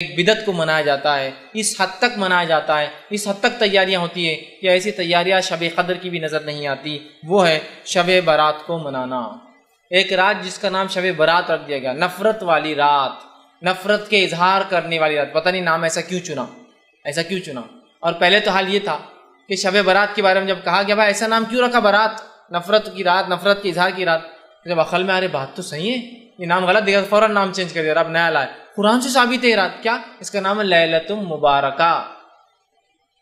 ایک بدعت کو منایا جاتا ہے، اس حد تک منایا جاتا ہے، اس حد تک تیاریاں ہوتی ہیں کہ ایسی تیاریاں شب قدر کی بھی نظر نہیں آتی، وہ ہے شب برات کو منانا۔ ایک رات جس کا نام شب برات رکھ دیا گیا، نفرت والی رات، نفرت کے اظہار کرنے والی رات، پتہ نہیں نام ایسا کیوں چنا۔ اور پہلے تو حال یہ تھا کہ شب برات کے بارے میں جب کہا گیا بھائی ایسا نام کیوں رکھا برات، نفرت کی رات، نفرت کے اظہار کی رات، جب عقل میں ارے بات تو صحیح ہے، یہ نام غلط دیکھا فوراً نام چینج کر دیا، اب نیا لائے، قرآن سے ثابت ہے یہ رات، کیا اس کا نام ہے لیلۃ مبارکہ۔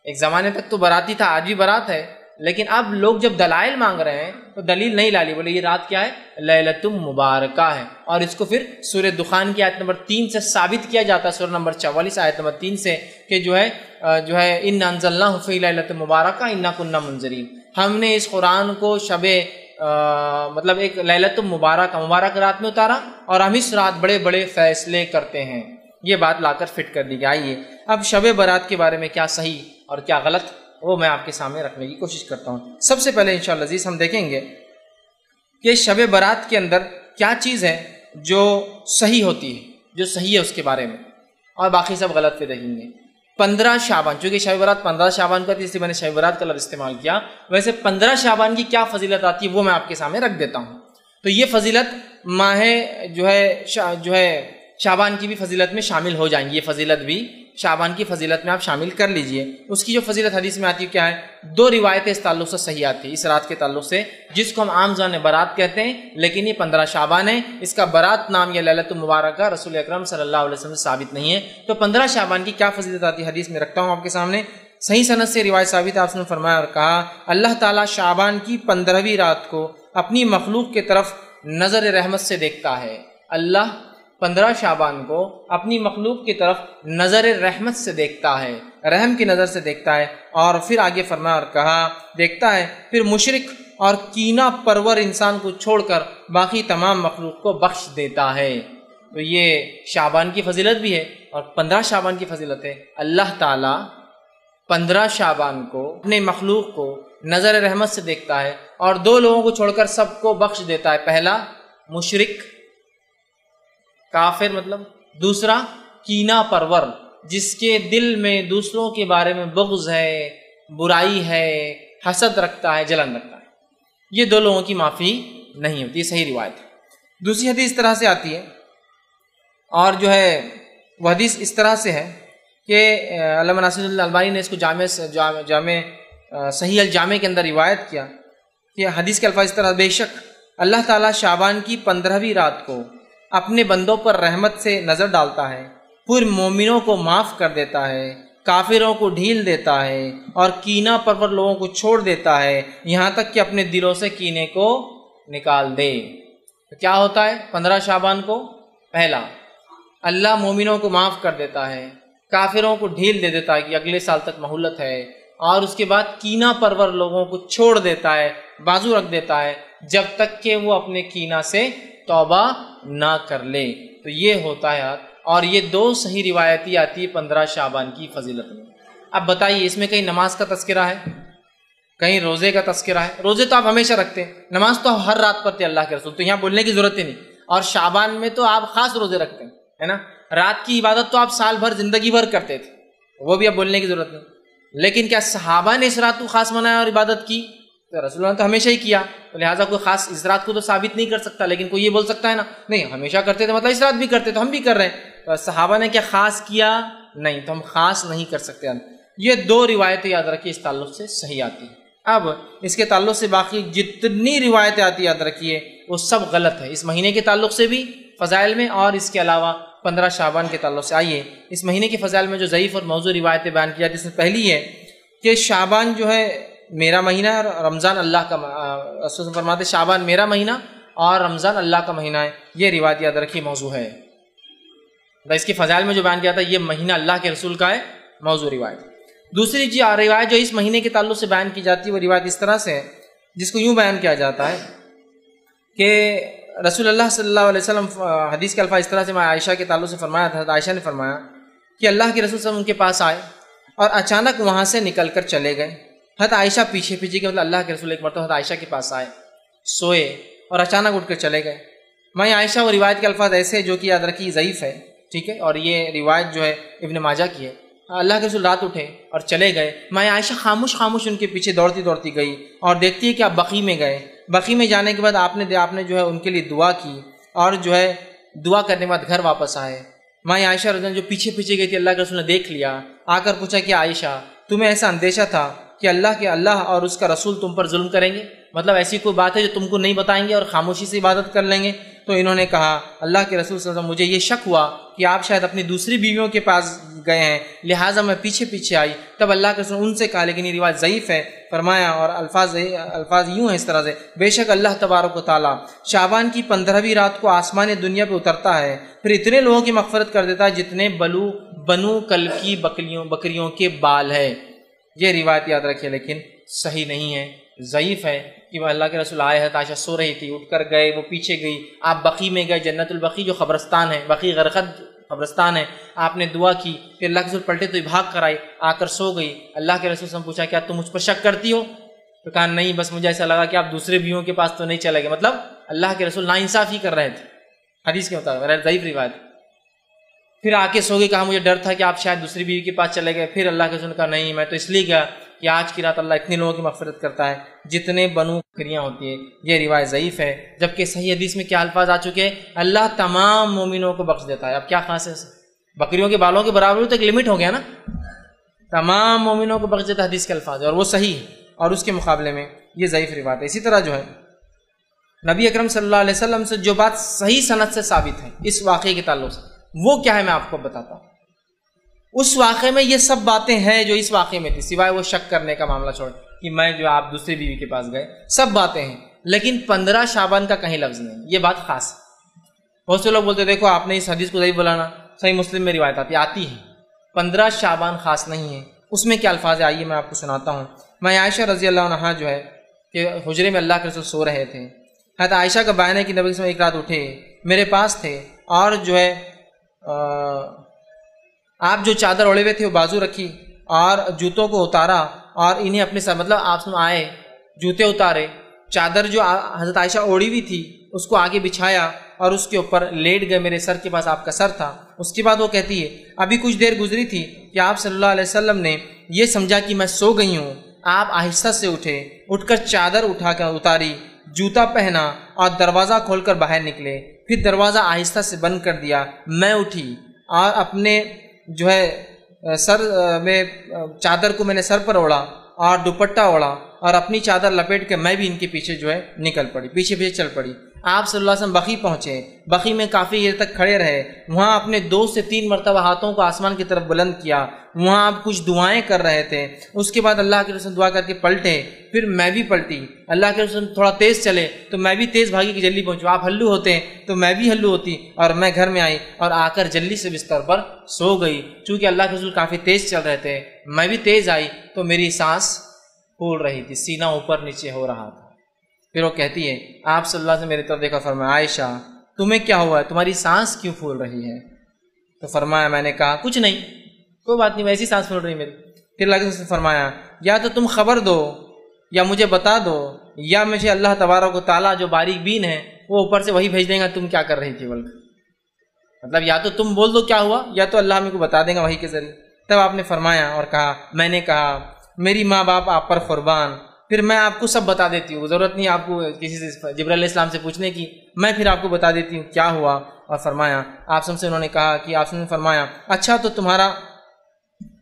ایک زمانے تک تو براتی تھا، آج بھی برات ہے، لیکن اب لوگ جب دلائل مانگ رہے ہیں تو دلیل نہیں لالی، بولے یہ رات کیا ہے، لیلۃ مبارکہ ہے، اور اس کو پھر سورہ دخان کی آیت نمبر 3 سے ثابت کیا جاتا ہے، سورہ نمبر 44 آیت نمبر 3 سے، کہ جو ہے اِنَّا أَنزَلْنَاهُ فِي لَيْلَةٍ مُبَارَكَةٍ إِنَّا كُنَّا مُنذِرِينَ، ہم نے اس قرآن کو مطلب ایک لیلۃ مبارک رات میں اتارا، اور ہم اس رات بڑے بڑے فیصلے کرتے ہیں، یہ بات لا کر فٹ کر دی گئی۔ آئیے اب شب برات کے بارے میں کیا صحیح اور کیا غلط، وہ میں آپ کے سامنے رکھنے کی کوشش کرتا ہوں۔ سب سے پہلے انشاءاللہ عزیز ہم دیکھیں گے کہ شب برات کے اندر کیا چیز ہے جو صحیح ہوتی ہے، جو صحیح ہے اس کے بارے میں، اور باقی سب غلط پہ دیکھیں گے۔ 15 شعبان، چونکہ شب برات 15 شعبان کو آتی ہے اس لیے میں نے شب برات کا لفظ استعمال کیا، ویسے 15 شعبان کی کیا فضیلت آتی ہے وہ میں آپ کے سامنے رکھ دیتا ہوں۔ تو یہ فضیلت ماہ جو ہے شعبان کی بھی فضیلت میں شامل ہو جائیں گی، یہ فضیلت بھی شعبان کی فضیلت میں آپ شامل کر لیجئے۔ اس کی جو فضیلت حدیث میں آتی ہے کیا ہے، 2 روایتیں اس تعلق سے صحیح آتی ہیں، اس رات کے تعلق سے، جس کو ہم عام زبان میں برات کہتے ہیں، لیکن یہ 15 شعبان ہے، اس کا برات نام یا لیلۃ مبارکہ رسول اکرم صلی اللہ علیہ وسلم سے ثابت نہیں ہے۔ تو 15 شعبان کی کیا فضیلت آتی ہے حدیث میں رکھتا ہوں آپ کے سامنے، صحیح سند سے روایت ثابت ہے، آپ نے فرمایا اور کہا اللہ تعالیٰ شعبان کی 15ویں رات کو اپنی مخلوق کے طرف نظر رحمت سے دیکھتا ہے۔ اللہ 15 شعبان کو اپنی مخلوق کی طرف نظر رحمت سے دیکھتا ہے، رحم کی نظر سے دیکھتا ہے، اور پھر آگے فرمایا اور کہا دیکھتا ہے، پھر مشرک اور کینہ پرور انسان کو چھوڑ کر باقی تمام مخلوق کو بخش دیتا ہے۔ تو یہ شعبان کی فضیلت بھی ہے اور 15 شعبان کی فضیلت ہے۔ اللہ تعالیٰ 15 شعبان کو اپنے مخلوق کو نظر رحمت سے دیکھتا ہے اور 2 لوگوں کو چھوڑ کر سب کو بخش دیتا ہے، پہلا مشرک کافر مطلب، دوسرا کینہ پرور جس کے دل میں دوسروں کے بارے میں بغض ہے، برائی ہے، حسد رکھتا ہے، جلن رکھتا ہے، یہ 2 لوگوں کی معافی نہیں ہوتی، یہ صحیح روایت ہے۔ دوسری حدیث اس طرح سے آتی ہے، اور جو ہے وہ حدیث اس طرح سے ہے کہ علامہ ناصر الالبانی نے اس کو جامع صحیح الجامع کے اندر روایت کیا کہ حدیث کے الفاظ اس طرح، بے شک اللہ تعالیٰ شعبان کی 15ویں رات کو اپنے بندوں پر رحمت سے نظر ڈالتا ہے، پھر مومنوں کو معاف کر دیتا ہے، کافروں کو ڈھیل دیتا ہے، اور کینہ پرور لوگوں کو چھوڑ دیتا ہے، یہاں تک کہ اپنے دلوں سے کینے کو نکال دے۔ تو کیا ہوتا ہے 15 شعبان کو، پہلا اللہ مومنوں کو معاف کر دیتا ہے، کافروں کو ڈھیل دے دیتا ہے کہ اگلے سال تک مہلت ہے، اور اس کے بعد کینہ پرور لوگوں کو چھوڑ دیتا ہے، بازو رکھ دیتا ہے، جب تک کہ وہ اپنے کینہ سے توبہ نہ کر لے۔ تو یہ ہوتا ہے، اور یہ 2 صحیح روایتی آتی ہے 15 شعبان کی فضیلت میں۔ اب بتائیے اس میں کہیں نماز کا تذکرہ ہے، کہیں روزے کا تذکرہ ہے؟ روزے تو آپ ہمیشہ رکھتے ہیں، نماز تو آپ ہر رات پڑھتے ہیں اللہ کے رسول، تو یہاں بولنے کی ضرورت ہی نہیں۔ اور شعبان میں تو آپ خاص روزے رکھتے ہیں، ہے نا، رات کی عبادت تو آپ سال بھر زندگی بھر کرتے تھے، وہ بھی اب بولنے کی ضرورت نہیں۔ لیکن کیا صحابہ نے اس رات کو خاص منایا اور عبادت کی؟ تو رسول اللہ نے تو ہمیشہ ہی کیا، تو لہٰذا کوئی خاص اس رات کو تو ثابت نہیں کر سکتا، لیکن کوئی یہ بول سکتا ہے نا نہیں ہمیشہ کرتے تھے، مطلب اس رات بھی کرتے تو ہم بھی کر رہے ہیں، تو صحابہ نے کیا خاص کیا؟ نہیں، تو ہم خاص نہیں کر سکتے۔ یہ 2 روایتیں یاد رکھیے اس تعلق سے صحیح آتی ہیں۔ اب اس کے تعلق سے باقی جتنی روایتیں آتی یاد رکھیے وہ سب غلط ہے، اس مہینے کے تعلق سے بھی فضائل میں، اور اس کے علاوہ 15 شعبان کے تعلق سے۔ آئیے اس مہینے کے فضائل میں جو ضعیف اور موضوع روایتیں بیان کی جاتی ہیں، اس میں پہلی ہے کہ شعبان جو ہے میرا مہینہ ہے اور رمضان اللہ کا، رسول فرماتے شعبان میرا مہینہ اور رمضان اللہ کا مہینہ ہے، یہ روایت یاد رکھیے موضوع ہے۔ اس کے فضائل میں جو بیان کیا تھا یہ مہینہ اللہ کے رسول کا ہے، موضوع روایت۔ دوسری روایت جو اس مہینے کے تعلق سے بیان کی جاتی ہے وہ روایت اس طرح سے ہے، جس کو یوں بیان کیا جاتا ہے کہ رسول اللہ صلی اللہ علیہ وسلم حدیث کے الفاظ اس طرح سے عائشہ کے تعلق سے فرمایا تھا، عائشہ نے فرمایا کہ اللہ کے رسول صلی اللہ علیہ وسلم ان کے پاس آئے اور اچانک وہاں سے نکل کر چلے گئے۔ حضرت عائشہ پیچھے کہ مطلب اللہ کے رسول ایک مرتبہ حضرت عائشہ کے پاس آئے، سوئے اور اچانک اٹھ کر چلے گئے۔ میں عائشہ وہ روایت کے الفاظ ایسے جو کہ یاد رکھی ضعیف ہے ٹھیک ہے، اور یہ روایت جو ہے ابن ماجہ کی ہے۔ اللہ کے رسول رات اٹھے اور چلے گئے، ماں عائشہ خاموش خاموش ان کے پیچھے دوڑتی دوڑتی گئی اور دیکھتی ہے کہ آپ بقیع میں گئے۔ بقیع میں جانے کے بعد آپ نے جو ہے ان کے لیے دعا کی، اور جو ہے دعا کرنے کے بعد گھر واپس آئے۔ ماں عائشہ رضی اللہ عنہا جو پیچھے پیچھے گئی تھی، اللہ کے رسول نے دیکھ لیا، آ کر پوچھا کہ عائشہ تمہیں ایسا اندیشہ تھا کہ اللہ اور اس کا رسول تم پر ظلم کریں گے؟ مطلب ایسی کوئی بات ہے جو تم کو نہیں بتائیں گے اور خاموشی سے عبادت کر لیں گے؟ تو انہوں نے کہا اللہ کے رسول صلی اللہ علیہ وسلم مجھے یہ شک ہوا کہ آپ شاید اپنی دوسری بیویوں کے پاس گئے ہیں، لہٰذا میں پیچھے پیچھے آئی۔ تب اللہ کے رسول ان سے کہا، لیکن یہ روایت ضعیف ہے، فرمایا اور الفاظ یوں ہیں اس طرح سے، بے شک اللہ تبارک و تعالیٰ شعبان کی 15ویں رات کو آسمان دنیا پہ اترتا ہے، پھر اتنے لوگوں کی مغفرت کر دیتا ہے جتنے بنو کل کی بکریوں کے بال ہے۔ یہ روایت یاد رکھیے، لیکن صحیح نہیں ہے، ضعیف ہے کہ وہ اللہ کے رسول آئے ہیں، عائشہ سو رہی تھی، اٹھ کر گئے، وہ پیچھے گئی، آپ بقیع میں گئے، جنت البقیع جو قبرستان ہے، بقیع غرقد قبرستان ہے، آپ نے دعا کی، پھر اللہ کے رسول پلٹے تو بھاگ کر آئی، آ کر سو گئی۔ اللہ کے رسول سے پوچھا کیا تم مجھ پر شک کرتی ہو؟ تو کہا نہیں، بس مجھے ایسا لگا کہ آپ دوسرے بیویوں کے پاس تو نہیں چلے گئے، مطلب اللہ کے رسول ناانصافی کر رہے تھے حدیث کے مطابق، ضعیف روایت۔ پھر آ کے سو گئی، کہا مجھے ڈر تھا کہ آپ شاید دوسری بیوی کے پاس چلے گئے۔ پھر اللہ کے رسول نے کہا نہیں، میں تو اس لیے گیا کہ آج کی رات اللہ اتنے لوگوں کی مغفرت کرتا ہے جتنے بنو بکریاں ہوتی ہیں۔ یہ روایت ضعیف ہے، جبکہ صحیح حدیث میں کیا الفاظ آ چکے ہیں، اللہ تمام مومنوں کو بخش دیتا ہے۔ اب کیا خاص ہے، بکریوں کے بالوں کے برابر تو ایک لمٹ ہو گیا نا، تمام مومنوں کو بخش دیتا ہے، حدیث کے الفاظ ہے، اور وہ صحیح ہے، اور اس کے مقابلے میں یہ ضعیف روایت ہے۔ اسی طرح جو ہے نبی اکرم صلی اللہ علیہ وسلم سے جو بات صحیح سند سے ثابت ہے اس واقعے کے تعلق سے، وہ کیا ہے میں آپ کو بتاتا ہوں۔ اس واقعے میں یہ سب باتیں ہیں جو اس واقعے میں تھی، سوائے وہ شک کرنے کا معاملہ چھوڑ کہ میں جو آپ دوسری بیوی کے پاس گئے، سب باتیں ہیں، لیکن 15 شعبان کا کہیں لفظ نہیں، یہ بات خاص ہے۔ بہت سے لوگ بولتے دیکھو آپ نے اس حدیث کو ضعیف بولانا، صحیح مسلم میں روایت آتی ہے، 15 شعبان خاص نہیں ہے۔ اس میں کیا الفاظ ہے آئیے میں آپ کو سناتا ہوں۔ میں عائشہ رضی اللہ عنہا جو ہے کہ حجرے میں اللہ کے رسول سو رہے تھے، حضرت عائشہ کا بیان ہے کہ نبی صلی اللہ علیہ وسلم ایک رات اٹھے، میرے پاس تھے، اور جو ہے آپ جو چادر اوڑے ہوئے تھے وہ بازو رکھی اور جوتوں کو اتارا اور انہیں اپنے ساتھ، مطلب آپ آئے، جوتے اتارے، چادر جو حضرت عائشہ اوڑی ہوئی تھی اس کو آگے بچھایا اور اس کے اوپر لیٹ گئے، میرے سر کے پاس آپ کا سر تھا۔ اس کے بعد وہ کہتی ہے ابھی کچھ دیر گزری تھی کہ آپ صلی اللہ علیہ وسلم نے یہ سمجھا کہ میں سو گئی ہوں، آپ آہستہ سے اٹھے، اٹھ کر چادر اٹھا کر اتاری، جوتا پہنا اور دروازہ کھول کر باہر نکلے، پھر دروازہ آہستہ سے بند کر دیا۔ میں اٹھی اور اپنے جو ہے سر میں چادر کو میں نے سر پر اوڑھا اور دوپٹہ اوڑھا اور اپنی چادر لپیٹ کے میں بھی ان کے پیچھے جو ہے نکل پڑی، پیچھے پیچھے چل پڑی۔ آپ صلی اللہ علیہ وسلم بقیع پہنچے، بقیع میں کافی دیر تک کھڑے رہے، وہاں اپنے 2 سے 3 مرتبہ ہاتھوں کو آسمان کی طرف بلند کیا، وہاں آپ کچھ دعائیں کر رہے تھے۔ اس کے بعد اللہ کے رسول دعا کر کے پلٹے، پھر میں بھی پلٹی، اللہ کے رسول تھوڑا تیز چلے تو میں بھی تیز بھاگی کہ جلدی پہنچوں، آپ ہلو ہوتے تو میں بھی ہلو ہوتی، اور میں گھر میں آئی اور آ کر جلدی سے بستر پر سو گئی۔ چونکہ اللہ کے رسول کافی تیز چل رہے تھے، میں بھی تیز آئی تو میری سانس پھول رہی تھی، سینہ اوپر نیچے ہو رہا تھا۔ پھر وہ کہتی ہے آپ صلی اللہ علیہ وسلم میری طرف دیکھا، فرمایا عائشہ تمہیں کیا ہوا ہے، تمہاری سانس کیوں پھول رہی ہے؟ تو فرمایا میں نے کہا کچھ نہیں، کوئی بات نہیں، ویسی سانس پھول رہی میری۔ پھر اللہ کے رسول نے فرمایا یا تو تم خبر دو یا مجھے بتا دو، یا مجھے اللہ تبارک و تعالیٰ جو باریک بین ہے وہ اوپر سے وہی بھیج دیں گا تم کیا کر رہی تھی بلکہ، مطلب یا تو تم بول دو کیا ہوا یا تو اللہ ہمیں کو بتا دے گا وحی کے ذریعے۔ تب آپ نے فرمایا اور کہا میں نے کہا میری ماں باپ آپ پر قربان، پھر میں آپ کو سب بتا دیتی ہوں، ضرورت نہیں آپ کو کسی سے جبرائیل علیہ السلام سے پوچھنے کی، میں پھر آپ کو بتا دیتی ہوں کیا ہوا۔ اور فرمایا آپ سے انہوں نے کہا کہ آپ نے فرمایا اچھا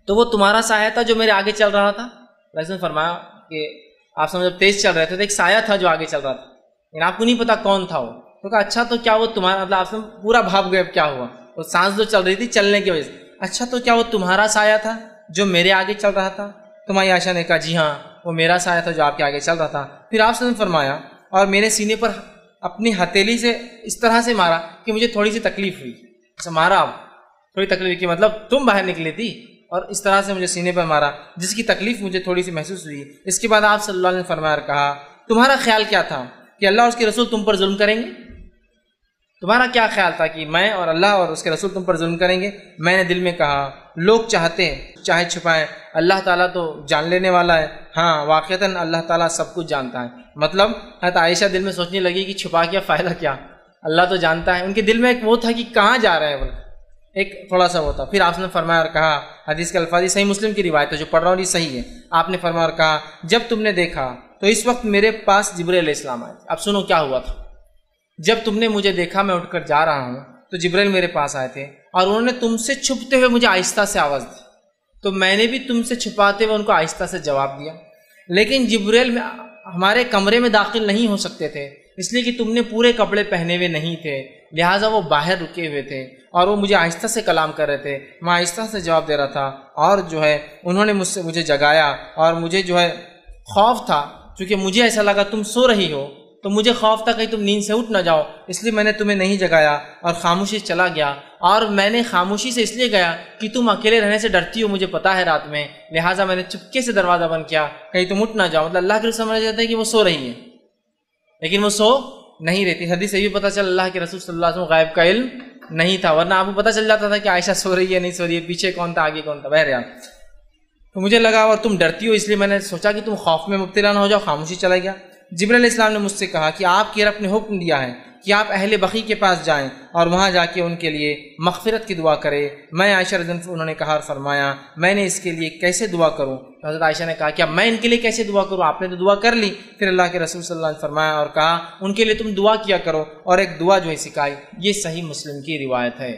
تو وہ تمہارا سایہ تھا جو میرے آگے چل رہا تھا؟ ویسے نے فرمایا کہ آپ سے جب تیز چل رہے تھے تو ایک سایہ تھا جو آگے چل رہا تھا، لیکن آپ کو نہیں پتا کون تھا وہ۔ تو کہا اچھا تو کیا وہ تمہارا، مطلب آپ سے پورا بھاپ گئے اب کیا ہوا، وہ سانس جو چل رہی تھی چلنے کی وجہ سے، اچھا تو کیا وہ تمہارا سایہ تھا جو میرے آگے چل رہا تھا؟ تمہاری عائشہ نے کہا جی ہاں وہ میرا سایہ تھا جو آپ کے آگے چل رہا تھا۔ پھر آپ سے فرمایا اور میرے سینے پر اپنی ہتھیلی سے اس طرح سے مارا کہ مجھے تھوڑی سی تکلیف ہوئی، ایسا مارا اب تھوڑی تکلیف کی، مطلب تم باہر نکلی تھی اور اس طرح سے مجھے سینے پر مارا جس کی تکلیف مجھے تھوڑی سی محسوس ہوئی۔ اس کے بعد آپ صلی اللہ علیہ وسلم نے فرمایا اور کہا تمہارا خیال کیا تھا کہ اللہ اور اس کے رسول تم پر ظلم کریں گے؟ تمہارا کیا خیال تھا کہ میں اور اللہ اور اس کے رسول تم پر ظلم کریں گے؟ میں نے دل میں کہا لوگ چاہتے ہیں چاہے چھپائیں، اللہ تعالیٰ تو جان لینے والا ہے، ہاں واقعتاً اللہ تعالیٰ سب کچھ جانتا ہے۔ مطلب حضرت عائشہ دل میں سوچنے لگی کہ چھپا کیا فائدہ کیا، اللہ تو جانتا ہے۔ ان کے دل میں ایک وہ تھا کہ کہاں جا رہے ہیں بولے، ایک تھوڑا سا ہوتا. پھر آپ نے فرمایا اور کہا, حدیث کے الفاظ صحیح مسلم کی روایت ہے جو پڑھ رہا ہوں یہ صحیح ہے, آپ نے فرمایا اور کہا جب تم نے دیکھا تو اس وقت میرے پاس جبرائیل علیہ السلام آئے. اب سنو کیا ہوا تھا. جب تم نے مجھے دیکھا میں اٹھ کر جا رہا ہوں تو جبرائیل میرے پاس آئے تھے اور انہوں نے تم سے چھپتے ہوئے مجھے آہستہ سے آواز دی, تو میں نے بھی تم سے چھپاتے ہوئے ان کو آہستہ سے جواب دیا. لیکن جبرائیل ہمارے کمرے میں داخل نہیں ہو سکتے تھے اس لیے کہ تم نے پورے کپڑے پہنے ہوئے نہیں تھے, لہٰذا وہ باہر رکے ہوئے تھے اور وہ مجھے آہستہ سے کلام کر رہے تھے, میں آہستہ سے جواب دے رہا تھا. اور جو ہے انہوں نے مجھے جگایا اور مجھے جو ہے خوف تھا, چونکہ مجھے ایسا لگا تم سو رہی ہو تو مجھے خوف تھا کہیں تم نیند سے اٹھ نہ جاؤ, اس لیے میں نے تمہیں نہیں جگایا اور خاموشی سے چلا گیا. اور میں نے خاموشی سے اس لیے گیا کہ تم اکیلے رہنے سے ڈرتی ہو, مجھے پتا ہے رات میں, لہٰذا میں نے چپکے سے دروازہ بند کیا کہیں تم اٹھ نہ جاؤ. مطلب اللہ کے رسول سمجھ جاتا ہے کہ وہ سو رہی ہے لیکن وہ سو نہیں رہتی. حدیث سے بھی پتہ چل اللہ کے رسول صلی اللہ علیہ وسلم غائب کا علم نہیں تھا, ورنہ آپ کو پتہ چل جاتا تھا کہ عائشہ سو رہی ہے نہیں سو رہی ہے, پیچھے کون تھا آگے کون تھا. بہرحال تو مجھے لگا اور تم ڈرتی ہو اس لیے میں نے سوچا کہ تم خوف میں مبتلا نہ ہو جاؤ, خاموشی چلا گیا. جبرائیل علیہ السلام نے مجھ سے کہا کہ آپ کے رب نے حکم دیا ہے کہ آپ اہل بقیع کے پاس جائیں اور وہاں جا کے ان کے لیے مغفرت کی دعا کرے. میں عائشہ رضی اللہ عنہا انہوں نے کہا اور فرمایا میں نے اس کے لیے کیسے دعا کروں. حضرت عائشہ نے کہا کیا میں ان کے لیے کیسے دعا کروں, آپ نے تو دعا کر لی. پھر اللہ کے رسول صلی اللہ علیہ وسلم نے فرمایا اور کہا ان کے لیے تم دعا کیا کرو, اور ایک دعا جو ہے سکھائی. یہ صحیح مسلم کی روایت ہے.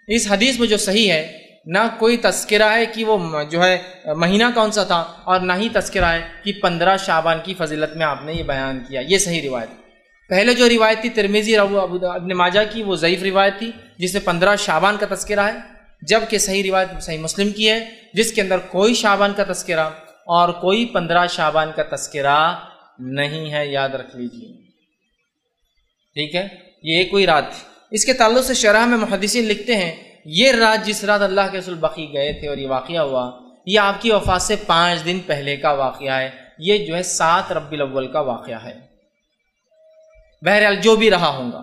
اس حدیث میں جو صحیح ہے نہ کوئی تذکرہ ہے کہ وہ جو ہے مہینہ کون سا تھا, اور نہ ہی تذکرہ ہے کہ 15 شعبان کی فضیلت میں آپ نے یہ بیان کیا. یہ صحیح روایت. پہلے جو روایت تھی ترمذی ابن ماجہ کی وہ ضعیف روایت تھی جس میں 15 شعبان کا تذکرہ ہے, جبکہ صحیح روایت صحیح مسلم کی ہے جس کے اندر کوئی شعبان کا تذکرہ اور کوئی 15 شعبان کا تذکرہ نہیں ہے. یاد رکھ لیجیے, ٹھیک ہے. یہ ایک کوئی رات تھی. اس کے تعلق سے شرح میں محدثین لکھتے ہیں یہ رات جس رات اللہ کے رسول بقیع گئے تھے اور یہ واقعہ ہوا یہ آپ کی وفات سے 5 دن پہلے کا واقعہ ہے. یہ جو ہے 7 ربیع الاول کا واقعہ ہے. بہرحال جو بھی رہا ہوگا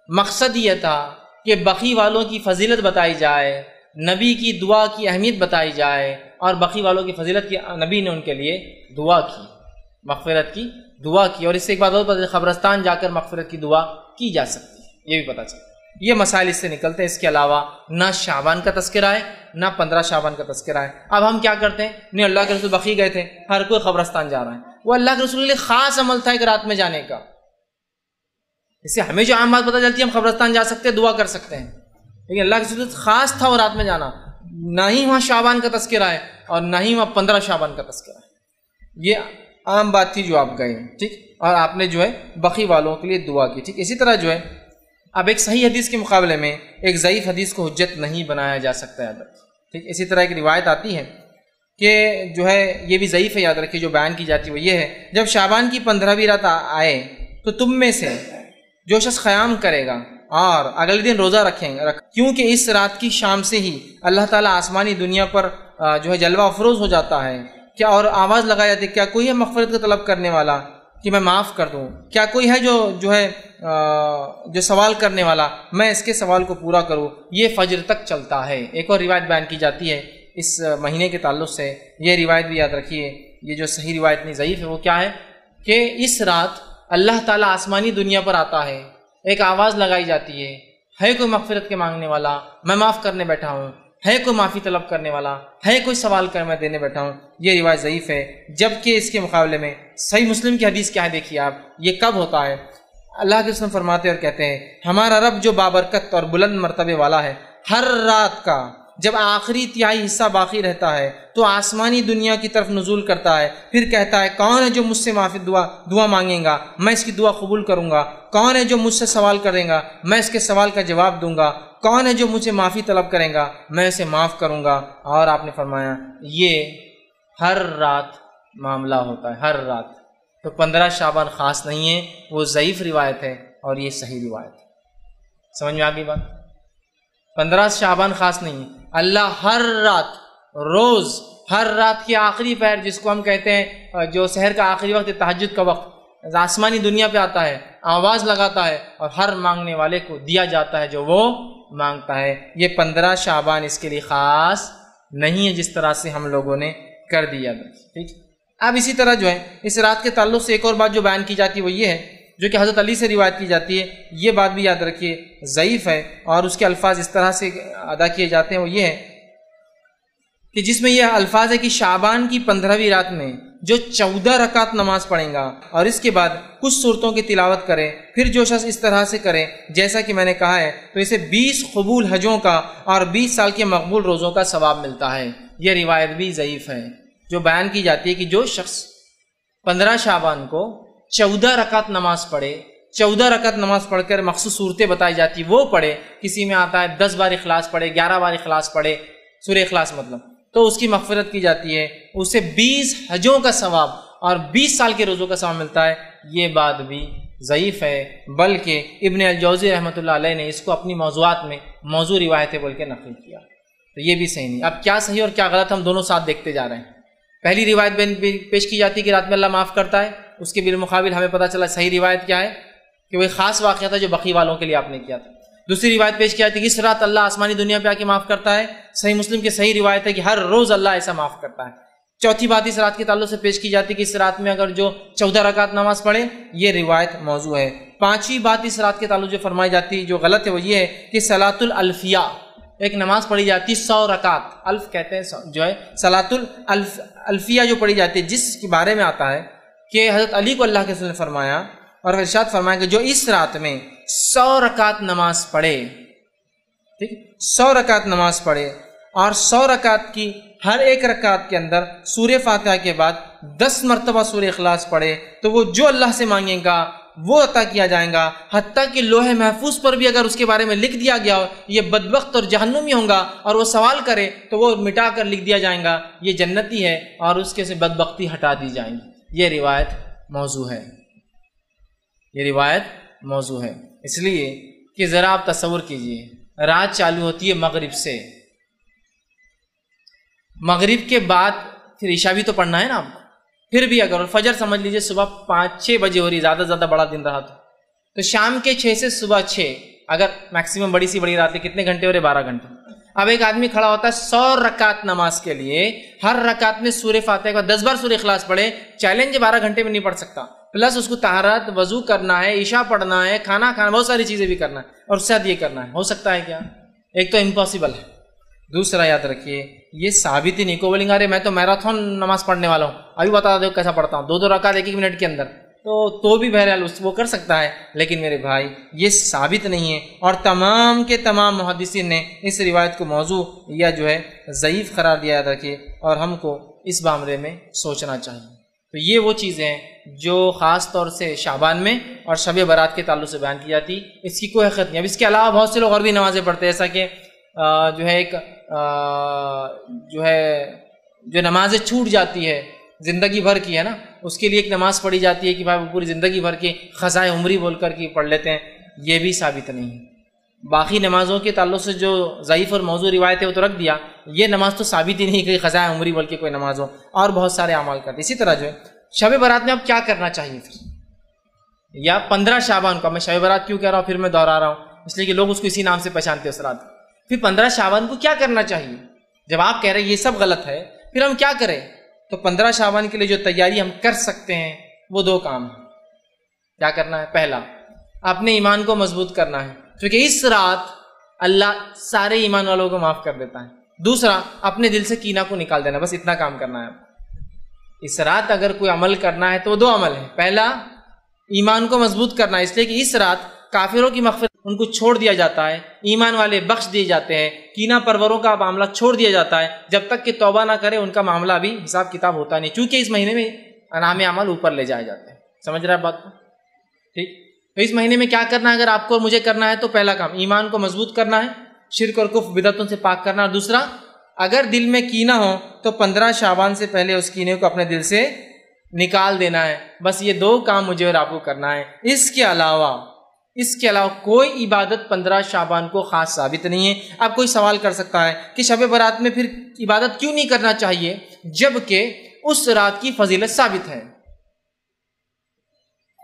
مقصد یہ تھا کہ بقیع والوں کی فضیلت بتائی جائے, نبی کی دعا کی اہمیت بتائی جائے, اور بقیع والوں کی فضیلت کی نبی نے ان کے لیے دعا کی, مغفرت کی دعا کی. اور اس سے ایک بات اور قبرستان جا کر مغفرت کی دعا کی جا سکتی ہے, یہ بھی پتہ چلا. یہ مسائل اس سے نکلتے ہیں. اس کے علاوہ نہ شعبان کا تذکرہ ہے نہ 15 شعبان کا تذکرہ ہے. اب ہم کیا کرتے ہیں, نہیں اللہ کے رسول بقیع گئے تھے, ہر کوئی قبرستان جا رہا ہے. وہ اللہ کے رسول کے لیے خاص عمل تھا ایک رات میں جانے کا. اس سے ہمیں جو عام بات پتہ چلتی ہے ہم قبرستان جا سکتے ہیں, دعا کر سکتے ہیں, لیکن اللہ کے رسول خاص تھا وہ رات میں جانا. نہ ہی وہاں شعبان کا تذکرہ ہے اور نہ ہی وہاں 15 شعبان کا تذکرہ ہے. یہ عام بات تھی جو آپ گئے, ٹھیک, اور آپ نے جو ہے بقیع والوں کے لیے دعا کی, ٹھیک. اسی طرح جو ہے اب ایک صحیح حدیث کے مقابلے میں ایک ضعیف حدیث کو حجت نہیں بنایا جا سکتا ہے, ٹھیک. اسی طرح ایک روایت آتی ہے کہ جو ہے یہ بھی ضعیف ہے, یاد رکھیے. جو بیان کی جاتی ہے وہ یہ ہے جب شعبان کی 15ویں رات آئے تو تم میں سے جو شخص قیام کرے گا اور اگلے دن روزہ رکھیں گا, کیونکہ اس رات کی شام سے ہی اللہ تعالیٰ آسمانی دنیا پر جو ہے جلوہ افروز ہو جاتا ہے. کیا اور آواز لگائی جاتی ہے کیا کوئی ہے مغفرت کا طلب کرنے والا کہ میں معاف کر دوں, کیا کوئی ہے جو ہے جو سوال کرنے والا میں اس کے سوال کو پورا کروں. یہ فجر تک چلتا ہے. ایک اور روایت بیان کی جاتی ہے اس مہینے کے تعلق سے, یہ روایت بھی یاد رکھیے, یہ جو صحیح روایت نہیں ضعیف ہے. وہ کیا ہے کہ اس رات اللہ تعالیٰ آسمانی دنیا پر آتا ہے, ایک آواز لگائی جاتی ہے کوئی مغفرت کے مانگنے والا, میں معاف کرنے بیٹھا ہوں, ہے کوئی معافی طلب کرنے والا, ہے کوئی سوال کر میں دینے بیٹھا ہوں. یہ روایت ضعیف ہے. جبکہ اس کے مقابلے میں صحیح مسلم کی حدیث کیا ہے دیکھیے آپ. یہ کب ہوتا ہے, اللہ کے رسول فرماتے اور کہتے ہیں ہمارا رب جو بابرکت اور بلند مرتبے والا ہے, ہر رات کا جب آخری تہائی حصہ باقی رہتا ہے تو آسمانی دنیا کی طرف نزول کرتا ہے, پھر کہتا ہے کون ہے جو مجھ سے معافی دعا مانگے گا, میں اس کی دعا قبول کروں گا. کون ہے جو مجھ سے سوال کرے گا, میں اس کے سوال کا جواب دوں گا. کون ہے جو مجھے معافی طلب کرے گا, میں اسے معاف کروں گا. اور آپ نے فرمایا یہ ہر رات معاملہ ہوتا ہے, ہر رات. تو 15 شعبان خاص نہیں ہے, وہ ضعیف روایت ہے اور یہ صحیح روایت ہے. سمجھ میں آ گئی بات. 15 شعبان خاص نہیں ہے. اللہ ہر رات, روز, ہر رات کی آخری پہر جس کو ہم کہتے ہیں جو سحر کا آخری وقت, تہجد کا وقت, آسمانی دنیا پہ آتا ہے, آواز لگاتا ہے اور ہر مانگنے والے کو دیا جاتا ہے جو وہ مانگتا ہے. یہ 15 شعبان اس کے لیے خاص نہیں ہے جس طرح سے ہم لوگوں نے کر دیا. ٹھیک. اب اسی طرح جو ہے اس رات کے تعلق سے ایک اور بات جو بیان کی جاتی ہے وہ یہ ہے, جو کہ حضرت علی سے روایت کی جاتی ہے، یہ بات بھی یاد رکھیے ضعیف ہے، اور اس کے الفاظ اس طرح سے ادا کیے جاتے ہیں، وہ یہ ہے کہ جس میں یہ الفاظ ہے کہ شعبان کی 15ویں رات میں جو 14 رکعت نماز پڑھیں گا اور اس کے بعد کچھ صورتوں کی تلاوت کرے، پھر جو شخص اس طرح سے کرے جیسا کہ میں نے کہا ہے، تو اسے 20 قبول حجوں کا اور 20 سال کے مقبول روزوں کا ثواب ملتا ہے۔ یہ روایت بھی ضعیف ہے، جو بیان کی جاتی ہے کہ جو شخص 15 شعبان کو 14 رکعت نماز پڑھے، 14 رکعت نماز پڑھ کر مخصوص صورتیں بتائی جاتی وہ پڑھے، کسی میں آتا ہے 10 بار اخلاص پڑھے، 11 بار اخلاص پڑھے، سورہ اخلاص مطلب، تو اس کی مغفرت کی جاتی ہے، اسے 20 حجوں کا ثواب اور 20 سال کے روزوں کا ثواب ملتا ہے۔ یہ بات بھی ضعیف ہے، بلکہ ابن الجوزی رحمۃ اللہ علیہ نے اس کو اپنی موضوعات میں موضوع روایتیں بول کے نقل کیا، تو یہ بھی صحیح نہیں۔ اب کیا صحیح اور کیا غلط ہم دونوں ساتھ دیکھتے جا رہے ہیں۔ پہلی روایت پیش کی جاتی ہے کہ رات میں اللہ معاف کرتا ہے، اس کے بالمقابل ہمیں پتہ چلا صحیح روایت کیا ہے کہ وہ ایک خاص واقعہ تھا جو بقی والوں کے لیے آپ نے کیا تھا۔ دوسری روایت پیش کی جاتی ہے کہ اس رات اللہ آسمانی دنیا پہ آ کے معاف کرتا ہے، صحیح مسلم کی صحیح روایت ہے کہ ہر روز اللہ ایسا معاف کرتا ہے۔ چوتھی بات اس رات کے تعلق سے پیش کی جاتی ہے کہ اس رات میں اگر جو 14 رکعت نماز پڑھے، یہ روایت موضوع ہے۔ پانچویں بات اس رات کے تعلق جو فرمائی جاتی ہے جو غلط ہے وہ یہ ہے کہ صلاۃ الالفیہ، ایک نماز پڑھی جاتی ہے 100 رکعت، الف کہتے ہیں جو ہے صلاۃ الالفیہ جو پڑھی جاتی ہے، جس کے بارے میں آتا ہے کہ حضرت علی کو اللہ کے رسول نے فرمایا اور ارشاد فرمایا کہ جو اس رات میں 100 رکعت نماز پڑھے، ٹھیک، 100 رکعت نماز پڑھے اور 100 رکعت کی ہر ایک رکعت کے اندر سورہ فاتحہ کے بعد 10 مرتبہ سورہ اخلاص پڑھے، تو وہ جو اللہ سے مانگے گا وہ عطا کیا جائے گا، حتیٰ کہ لوح محفوظ پر بھی اگر اس کے بارے میں لکھ دیا گیا ہو یہ بدبخت اور جہنمی ہوں گا اور وہ سوال کرے تو وہ مٹا کر لکھ دیا جائے گا یہ جنتی ہے اور اس کے سے بدبختی ہٹا دی جائیں گی۔ یہ روایت موضوع ہے، یہ روایت موضوع ہے، اس لیے کہ ذرا آپ تصور کیجئے رات چالو ہوتی ہے مغرب سے، مغرب کے بعد پھر عشاء بھی تو پڑھنا ہے نا آپ کو، پھر بھی اگر فجر سمجھ لیجئے صبح 5-6 بجے ہو رہی، زیادہ سے زیادہ بڑا دن رہا تو شام کے 6 سے صبح 6، اگر میکسیمم بڑی سی بڑی رات ہے کتنے گھنٹے ہو رہے؟ 12 گھنٹے۔ اب ایک آدمی کھڑا ہوتا ہے 100 رکعت نماز کے لیے، ہر رکعت میں سورہ فاتحہ کے بعد 10 بار سورہ اخلاص پڑھے، چیلنج 12 گھنٹے میں نہیں پڑھ سکتا، پلس اس کو طہارت، وضو کرنا ہے، عشاء پڑھنا ہے، کھانا کھانا، بہت ساری چیزیں بھی کرنا ہے، اور اس کے ساتھ یہ کرنا ہے، ہو سکتا ہے کیا؟ ایک تو امپاسبل ہے، دوسرا یاد رکھیے یہ ثابت ہی نہیں، کو بولیں گے ارے میں تو میراتھن نماز پڑھنے والا ہوں، ابھی بتا دو کیسا پڑھتا ہوں، 2 رکعت 1 منٹ کے اندر، تو بھی بہرحال وہ کر سکتا ہے، لیکن میرے بھائی یہ ثابت نہیں ہے، اور تمام کے تمام محدثین نے اس روایت کو موضوع یا جو ہے ضعیف قرار دیا، یاد رکھیے، اور ہم کو اس معاملے میں سوچنا چاہیے۔ تو یہ وہ چیزیں ہیں جو خاص طور سے شعبان میں اور شب برات کے تعلق سے بیان کی جاتی، اس کی کوئی حقیقت نہیں۔ اب اس کے علاوہ بہت سے لوگ اور بھی نمازیں پڑھتے ہیں، ایسا کہ جو ہے ایک جو نمازیں چھوٹ جاتی ہے زندگی بھر کی ہے نا، اس کے لیے ایک نماز پڑھی جاتی ہے کہ بھائی وہ پوری زندگی بھر کی قضائے عمری بول کر کے پڑھ لیتے ہیں، یہ بھی ثابت نہیں ہے۔ باقی نمازوں کے تعلق سے جو ضعیف اور موضوع روایت ہے وہ تو رکھ دیا، یہ نماز تو ثابت ہی نہیں کہ قضائے عمری بول کے کوئی نماز ہو، اور بہت سارے اعمال کرتے۔ اسی طرح جو ہے شب برات میں اب کیا کرنا چاہیے پھر، یا 15 شعبان کو، میں شب برات کیوں کہہ رہا ہوں پھر میں دوہرا رہا ہوں، اس لیے کہ لوگ اس کو اسی نام سے پہچانتے ہیں اس رات۔ پھر 15 شعبان کو کیا کرنا چاہیے؟ جب آپ کہہ رہے ہیں یہ سب غلط ہے، پھر ہم کیا کریں؟ تو 15 شعبان کے لیے جو تیاری ہم کر سکتے ہیں وہ 2 کام ہیں۔ کیا کرنا ہے؟ پہلا، اپنے ایمان کو مضبوط کرنا ہے، کیونکہ اس رات اللہ سارے ایمان والوں کو معاف کر دیتا ہے۔ دوسرا، اپنے دل سے کینہ کو نکال دینا، بس اتنا کام کرنا ہے۔ اس رات اگر کوئی عمل کرنا ہے تو 2 عمل ہیں۔ پہلا، ایمان کو مضبوط کرنا ہے، اس لیے کہ اس رات کافروں کی مغفرت ان کو چھوڑ دیا جاتا ہے، ایمان والے بخش دیے جاتے ہیں، کینہ پروروں کا معاملہ چھوڑ دیا جاتا ہے، جب تک کہ توبہ نہ کرے ان کا معاملہ بھی حساب کتاب ہوتا نہیں، چونکہ اس مہینے میں انعام عمل اوپر لے جائے جاتے ہیں۔ سمجھ رہے ہیں بات کو؟ ٹھیک، تو اس مہینے میں کیا کرنا ہے اگر آپ کو اور مجھے کرنا ہے؟ تو پہلا کام ایمان کو مضبوط کرنا ہے، شرک اور کفر بدعتوں سے پاک کرنا، اور دوسرا اگر دل میں کینہ ہو تو 15 شعبان سے پہلے اس کینے کو اپنے دل سے نکال دینا ہے۔ بس یہ 2 کام مجھے اور آپ کو کرنا ہے۔ اس کے علاوہ کوئی عبادت 15 شعبان کو خاص ثابت نہیں ہے۔ اب کوئی سوال کر سکتا ہے کہ شب برات میں پھر عبادت کیوں نہیں کرنا چاہیے جبکہ اس رات کی فضیلت ثابت ہے؟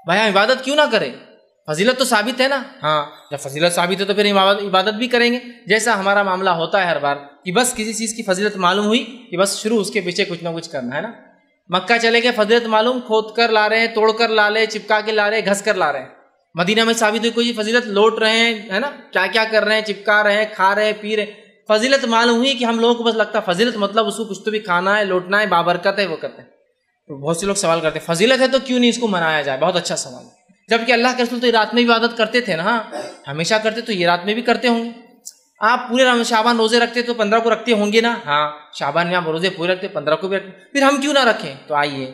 بھائی ہم عبادت کیوں نہ کریں؟ فضیلت تو ثابت ہے نا۔ ہاں، جب فضیلت ثابت ہے تو پھر عبادت بھی کریں گے، جیسا ہمارا معاملہ ہوتا ہے ہر بار کہ بس کسی چیز کی فضیلت معلوم ہوئی کہ بس شروع اس کے پیچھے کچھ نہ کچھ کرنا ہے نا۔ مکہ چلے گئے، فضیلت معلوم، کھود کر لا رہے ہیں، توڑ کر لا رہے ہیں، چپکا کے لا رہے ہیں، گھس کر لا رہے ہیں۔ مدینہ میں ثابت ہوئی کوئی فضیلت، لوٹ رہے ہیں، ہے نا، کیا کیا کر رہے ہیں، چپکا رہے ہیں، کھا رہے ہیں، پی رہے ہیں۔ فضیلت معلوم ہوئی کہ ہم لوگوں کو بس لگتا ہے فضیلت مطلب اس کو کچھ تو بھی کھانا ہے، لوٹنا ہے، بابرکت ہے، وہ کرتے ہیں۔ تو بہت سے لوگ سوال کرتے ہیں فضیلت ہے تو کیوں نہیں اس کو منایا جائے؟ بہت اچھا سوال ہے۔ جبکہ اللہ کے رسول تو رات میں بھی عبادت کرتے تھے نا، ہمیشہ کرتے، تو یہ رات میں بھی کرتے ہوں گے۔ آپ پورے شعبان روزے رکھتے تو 15 کو رکھتے ہوں گے نا؟ ہاں، شعبان میں آپ روزے پورے رکھتے، 15 کو بھی رکھتے، پھر ہم کیوں نہ رکھیں؟ تو آئیے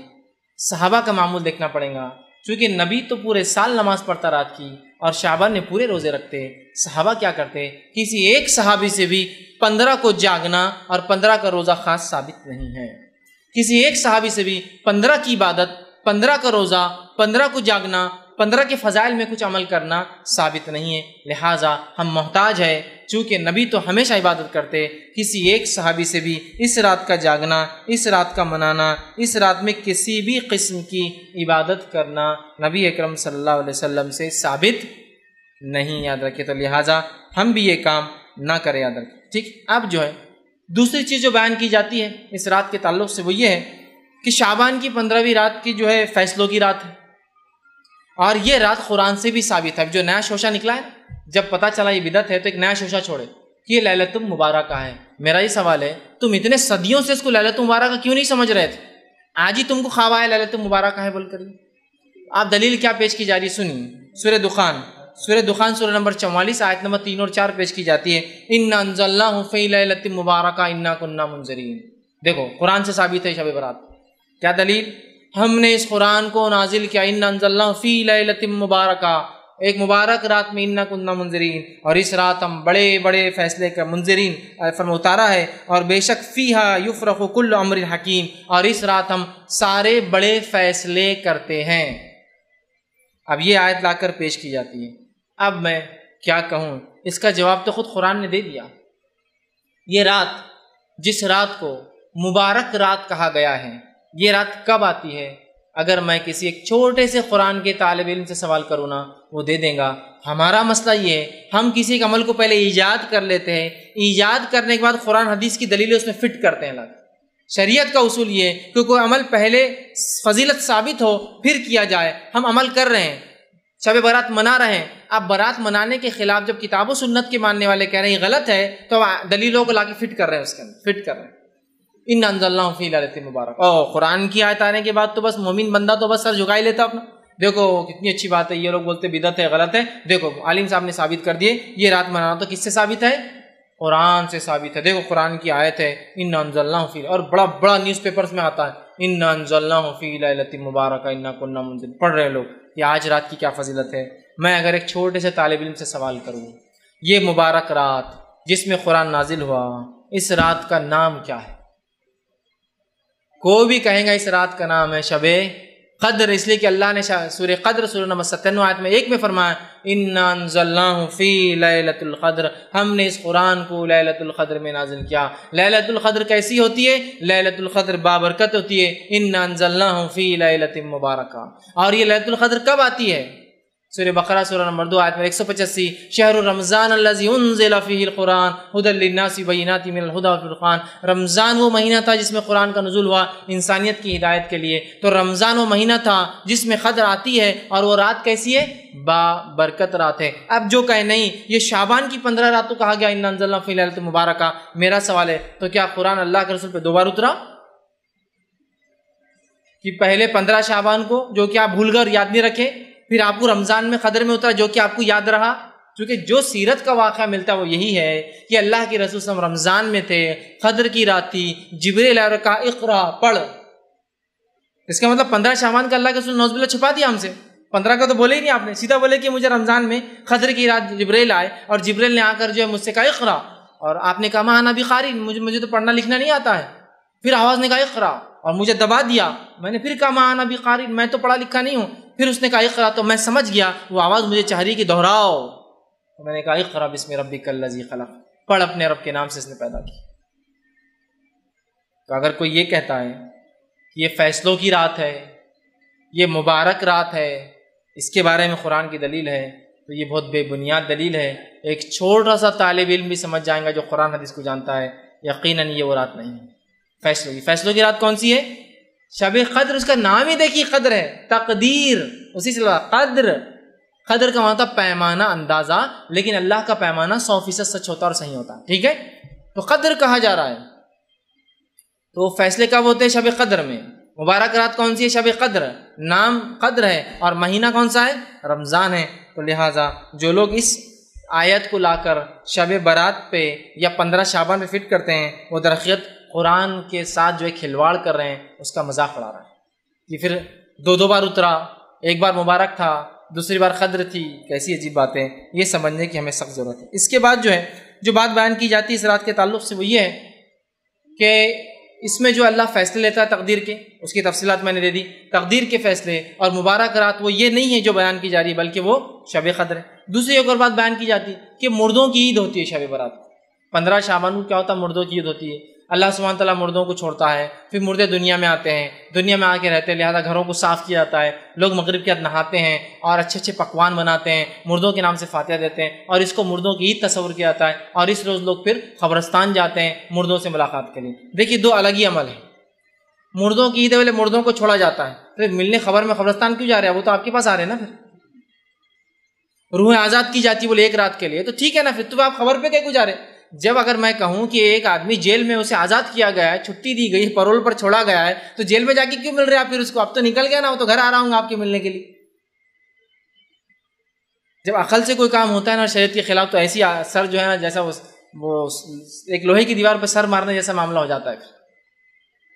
صحابہ کا معمول دیکھنا پڑے گا، چونکہ نبی تو پورے سال نماز پڑھتا رات کی، اور شعبان میں پورے روزے رکھتے۔ صحابہ کیا کرتے؟ کسی ایک صحابی سے بھی 15 کو جاگنا اور 15 کا روزہ خاص ثابت نہیں ہے۔ کسی ایک صحابی سے بھی 15 کی عبادت، 15 کا روزہ، 15 کو جاگنا، 15 کے فضائل میں کچھ عمل کرنا ثابت نہیں ہے۔ لہٰذا ہم محتاج ہے، چونکہ نبی تو ہمیشہ عبادت کرتے، کسی ایک صحابی سے بھی اس رات کا جاگنا، اس رات کا منانا، اس رات میں کسی بھی قسم کی عبادت کرنا نبی اکرم صلی اللہ علیہ وسلم سے ثابت نہیں، یاد رکھے۔ تو لہٰذا ہم بھی یہ کام نہ کریں، یاد رکھیں، ٹھیک۔ اب جو ہے دوسری چیز جو بیان کی جاتی ہے اس رات کے تعلق سے، وہ یہ ہے کہ شعبان کی 15ویں رات کی جو ہے فیصلوں کی رات ہے، اور یہ رات قرآن سے بھی ثابت ہے۔ جو نیا شوشہ نکلا ہے، جب پتہ چلا یہ بدعت ہے تو ایک نیا شوشہ چھوڑے کہ یہ لیلۃ المبارکہ ہے۔ میرا یہ سوال ہے، تم اتنے صدیوں سے اس کو لیلۃ المبارکہ کیوں نہیں سمجھ رہے تھے؟ آج ہی تم کو خواب آیا لیلۃ المبارکہ ہے بول کر؟ آپ دلیل کیا پیش کی جا رہی ہے سنیے۔ سورہ دخان سورہ نمبر 44 آیت نمبر 3 اور 4 پیش کی جاتی ہے، اِنَّا أَنزَلْنَاهُ فِي لَيْلَةٍ مُبَارَكَةٍ إِنَّا كُنَّا مُنذِرِينَ۔ دیکھو قرآن سے ثابت ہے شب برات۔ کیا دلیل؟ ہم نے اس قرآن کو نازل کیا، اِنَّا أَنزَلْنَاهُ فِي لَيْلَةٍ مُبَارَكَةٍ، ایک مبارک رات میں، اِنَّا كُنَّا مُنذِرِينَ، اور اس رات ہم بڑے بڑے فیصلے کا منذرین فرما اتارا ہے، اور بے شک فِيهَا يُفْرَقُ كُلُّ أَمْرٍ حَكِيمٍ، اور اس رات ہم سارے بڑے فیصلے کرتے ہیں۔ اب یہ آیت لا کر پیش کی جاتی ہے۔ اب میں کیا کہوں، اس کا جواب تو خود قرآن نے دے دیا۔ یہ رات، جس رات کو مبارک رات کہا گیا ہے، یہ رات کب آتی ہے؟ اگر میں کسی ایک چھوٹے سے قرآن کے طالب علم سے سوال کروں نا، وہ دے دیں گا۔ ہمارا مسئلہ یہ ہے، ہم کسی ایک عمل کو پہلے ایجاد کر لیتے ہیں، ایجاد کرنے کے بعد قرآن حدیث کی دلیلیں اس میں فٹ کرتے ہیں۔ شریعت کا اصول یہ ہے کہ کوئی عمل پہلے فضیلت ثابت ہو پھر کیا جائے۔ ہم عمل کر رہے ہیں، شب برات منا رہے ہیں، اب برات منانے کے خلاف جب کتاب و سنت کے ماننے والے کہہ رہے ہیں یہ غلط ہے، تو دلیلوں کو لا کے فٹ کر رہے ہیں، اس کے اندر فٹ کر رہے ہیں۔ اِنَّا أَنزَلْنَاهُ فِي لَيْلَةٍ مُبَارَكَةٍ، قرآن کی آیت آنے کے بعد تو بس مومن بندہ تو بس سر جھکا ہی لیتا اپنا۔ دیکھو کتنی اچھی بات ہے، یہ لوگ بولتے بدعت ہے، غلط ہے، دیکھو عالم صاحب نے ثابت کر دیے، یہ رات منانا تو کس سے ثابت ہے؟ قرآن سے ثابت ہے۔ دیکھو قرآن کی آیت ہے اِنَّا أَنزَلْنَاهُ فِي، اور بڑا بڑا نیوز پیپرز میں آتا ہے اِنَّا أَنزَلْنَاهُ فِي لَيْلَةٍ مُبَارَكَةٍ إِنَّا كُنَّا مُنذِرِينَ، پڑھ رہے لوگ کہ آج رات کی کیا فضیلت ہے۔ میں اگر ایک چھوٹے سے طالب علم سے سوال کروں، یہ مبارک رات جس میں قرآن نازل ہوا، اس رات کا نام کیا ہے؟ کوئی بھی کہیں گا اس رات کا نام ہے شب قدر، اس لیے کہ اللہ نے سورہ قدر سورہ نمبر 97 آیت میں 1 میں فرمایا اِنَّا أَنزَلْنَاهُ فِي لَيْلَةِ الْقَدْرِ، ہم نے اس قرآن کو لیلۃ القدر میں نازل کیا۔ لیلۃ القدر کیسی ہوتی ہے؟ لیلۃ القدر بابرکت ہوتی ہے۔ اِنَّا أَنزَلْنَاهُ فِي لَيْلَةٍ مُبَارَكَةٍ، اور یہ لیلۃ القدر کب آتی ہے؟ سورہ بقرہ سورہ نمبر 2 آیت میں 185، شہر رمضان الذی انزل فیہ القرآن ھدی للناس بینات من الھدی والفرقان، رمضان وہ مہینہ تھا جس میں قرآن کا نزول ہوا انسانیت کی ہدایت کے لیے۔ تو رمضان وہ مہینہ تھا جس میں قدر آتی ہے، اور وہ رات کیسی ہے؟ با برکت رات ہے۔ اب جو کہے نہیں یہ شعبان کی 15 رات تو کہا گیا اِنَّا أَنزَلْنَاهُ فِي لَيْلَةٍ مُبَارَكَةٍ، میرا سوال ہے تو کیا قرآن اللہ کے رسول پہ 2 بار اترا؟ کہ پہلے 15 شعبان کو جو کہ آپ بھول گئے، یاد نہیں رکھے، پھر آپ کو رمضان میں قدر میں اترا جو کہ آپ کو یاد رہا؟ کیونکہ جو سیرت کا واقعہ ملتا ہے وہ یہی ہے کہ اللہ کے رسول صلی اللہ علیہ وسلم رمضان میں تھے، قدر کی رات تھی، جبریل آیا اور کہا اقرا پڑھ۔ اس کا مطلب 15 شعبان کا اللہ کے رسول نعوذ باللہ چھپا دیا ہم سے، 15 کا تو بولے ہی نہیں آپ نے، سیدھا بولے کہ مجھے رمضان میں قدر کی رات جبریل آئے، اور جبریل نے آ کر جو ہے مجھ سے کہا اقرا، اور آپ نے کہا ما انا بقاری، مجھے تو پڑھنا لکھنا نہیں آتا ہے۔ پھر آواز نے کہا اقرا، اور مجھے دبا دیا، میں نے پھر کہا ما انا بقاری، میں تو پڑھا لکھا نہیں ہوں۔ پھر اس نے کہا اقرا، تو میں سمجھ گیا وہ آواز مجھے چاہ رہی کہ دہراؤ، تو میں نے کہا اقرا بسم ربک الذی خلق، پڑھ اپنے رب کے نام سے اس نے پیدا کی۔ تو اگر کوئی یہ کہتا ہے کہ یہ فیصلوں کی رات ہے، یہ مبارک رات ہے، اس کے بارے میں قرآن کی دلیل ہے، تو یہ بہت بے بنیاد دلیل ہے۔ ایک چھوٹا سا طالب علم بھی سمجھ جائیں گا جو قرآن حدیث کو جانتا ہے، یقیناً یہ وہ رات نہیں ہے۔ فیصلوں کی رات کون سی ہے؟ شب قدر اس کا نام ہی دیکھیے قدر ہے، تقدیر اسی سے قدر، قدر کا مطلب پیمانہ، اندازہ، لیکن اللہ کا پیمانہ 100% سچ ہوتا ہے اور صحیح ہوتا ہے، ٹھیک ہے؟ تو قدر کہا جا رہا ہے، تو فیصلے کب ہوتے ہیں؟ شب قدر میں۔ مبارک رات کون سی ہے؟ شب قدر، نام قدر ہے اور مہینہ کون سا ہے؟ رمضان ہے۔ تو لہٰذا جو لوگ اس آیت کو لا کر شب برات پہ یا 15 شعبان پہ فٹ کرتے ہیں، وہ درحقیقت قرآن کے ساتھ جو ہے کھلواڑ کر رہے ہیں، اس کا مذاق اڑا رہا ہے کہ پھر دو بار اترا، ایک بار مبارک تھا، دوسری بار قدر تھی، کیسی عجیب باتیں، یہ سمجھنے کی ہمیں سخت ضرورت ہے۔ اس کے بعد جو ہے جو بات بیان کی جاتی ہے اس رات کے تعلق سے، وہ یہ ہے کہ اس میں جو اللہ فیصلے لیتا ہے تقدیر کے، اس کی تفصیلات میں نے دے دی، تقدیر کے فیصلے اور مبارک رات وہ یہ نہیں ہے جو بیان کی جا رہی ہے، بلکہ وہ شب قدر ہے۔ دوسری ایک اور بات بیان کی جاتی ہے کہ مردوں کی عید ہوتی ہے شب برات، 15 شعبان کو کیا ہوتا ہے؟ مردوں کی عید ہوتی ہے۔ اللہ سبحانہ تعالیٰ مردوں کو چھوڑتا ہے، پھر مردے دنیا میں آتے ہیں، دنیا میں آ کے رہتے ہیں، لہذا گھروں کو صاف کیا جاتا ہے، لوگ مغرب کے بعد نہاتے ہیں اور اچھے اچھے پکوان بناتے ہیں، مردوں کے نام سے فاتحہ دیتے ہیں، اور اس کو مردوں کی عید تصور کیا جاتا ہے، اور اس روز لوگ پھر قبرستان جاتے ہیں مردوں سے ملاقات کے لیے۔ دیکھیے دو الگ ہی عمل ہیں، مردوں کی عید ہے، مردوں کو چھوڑا جاتا ہے، پھر ملنے خبر میں قبرستان کیوں جا رہے ہیں؟ وہ تو آپ کے پاس آ رہے ہیں نا، پھر روح آزاد کی جاتی ہے بولے ایک رات کے لیے، تو ٹھیک ہے نا، پھر تو آپ خبر پہ کیوں جا رہے ہیں؟ جب اگر میں کہوں کہ ایک آدمی جیل میں اسے آزاد کیا گیا ہے، چھٹی دی گئی، پرول پر چھوڑا گیا ہے، تو جیل میں جا کے کیوں مل رہے ہیں آپ پھر اس کو؟ اب تو نکل گیا نا، وہ تو گھر آ رہا ہوں گا آپ کے ملنے کے لیے۔ جب عقل سے کوئی کام ہوتا ہے نا شریعت کے خلاف، تو ایسی سر جو ہے نا جیسا وہ ایک لوہے کی دیوار پہ سر مارنے جیسا معاملہ ہو جاتا ہے۔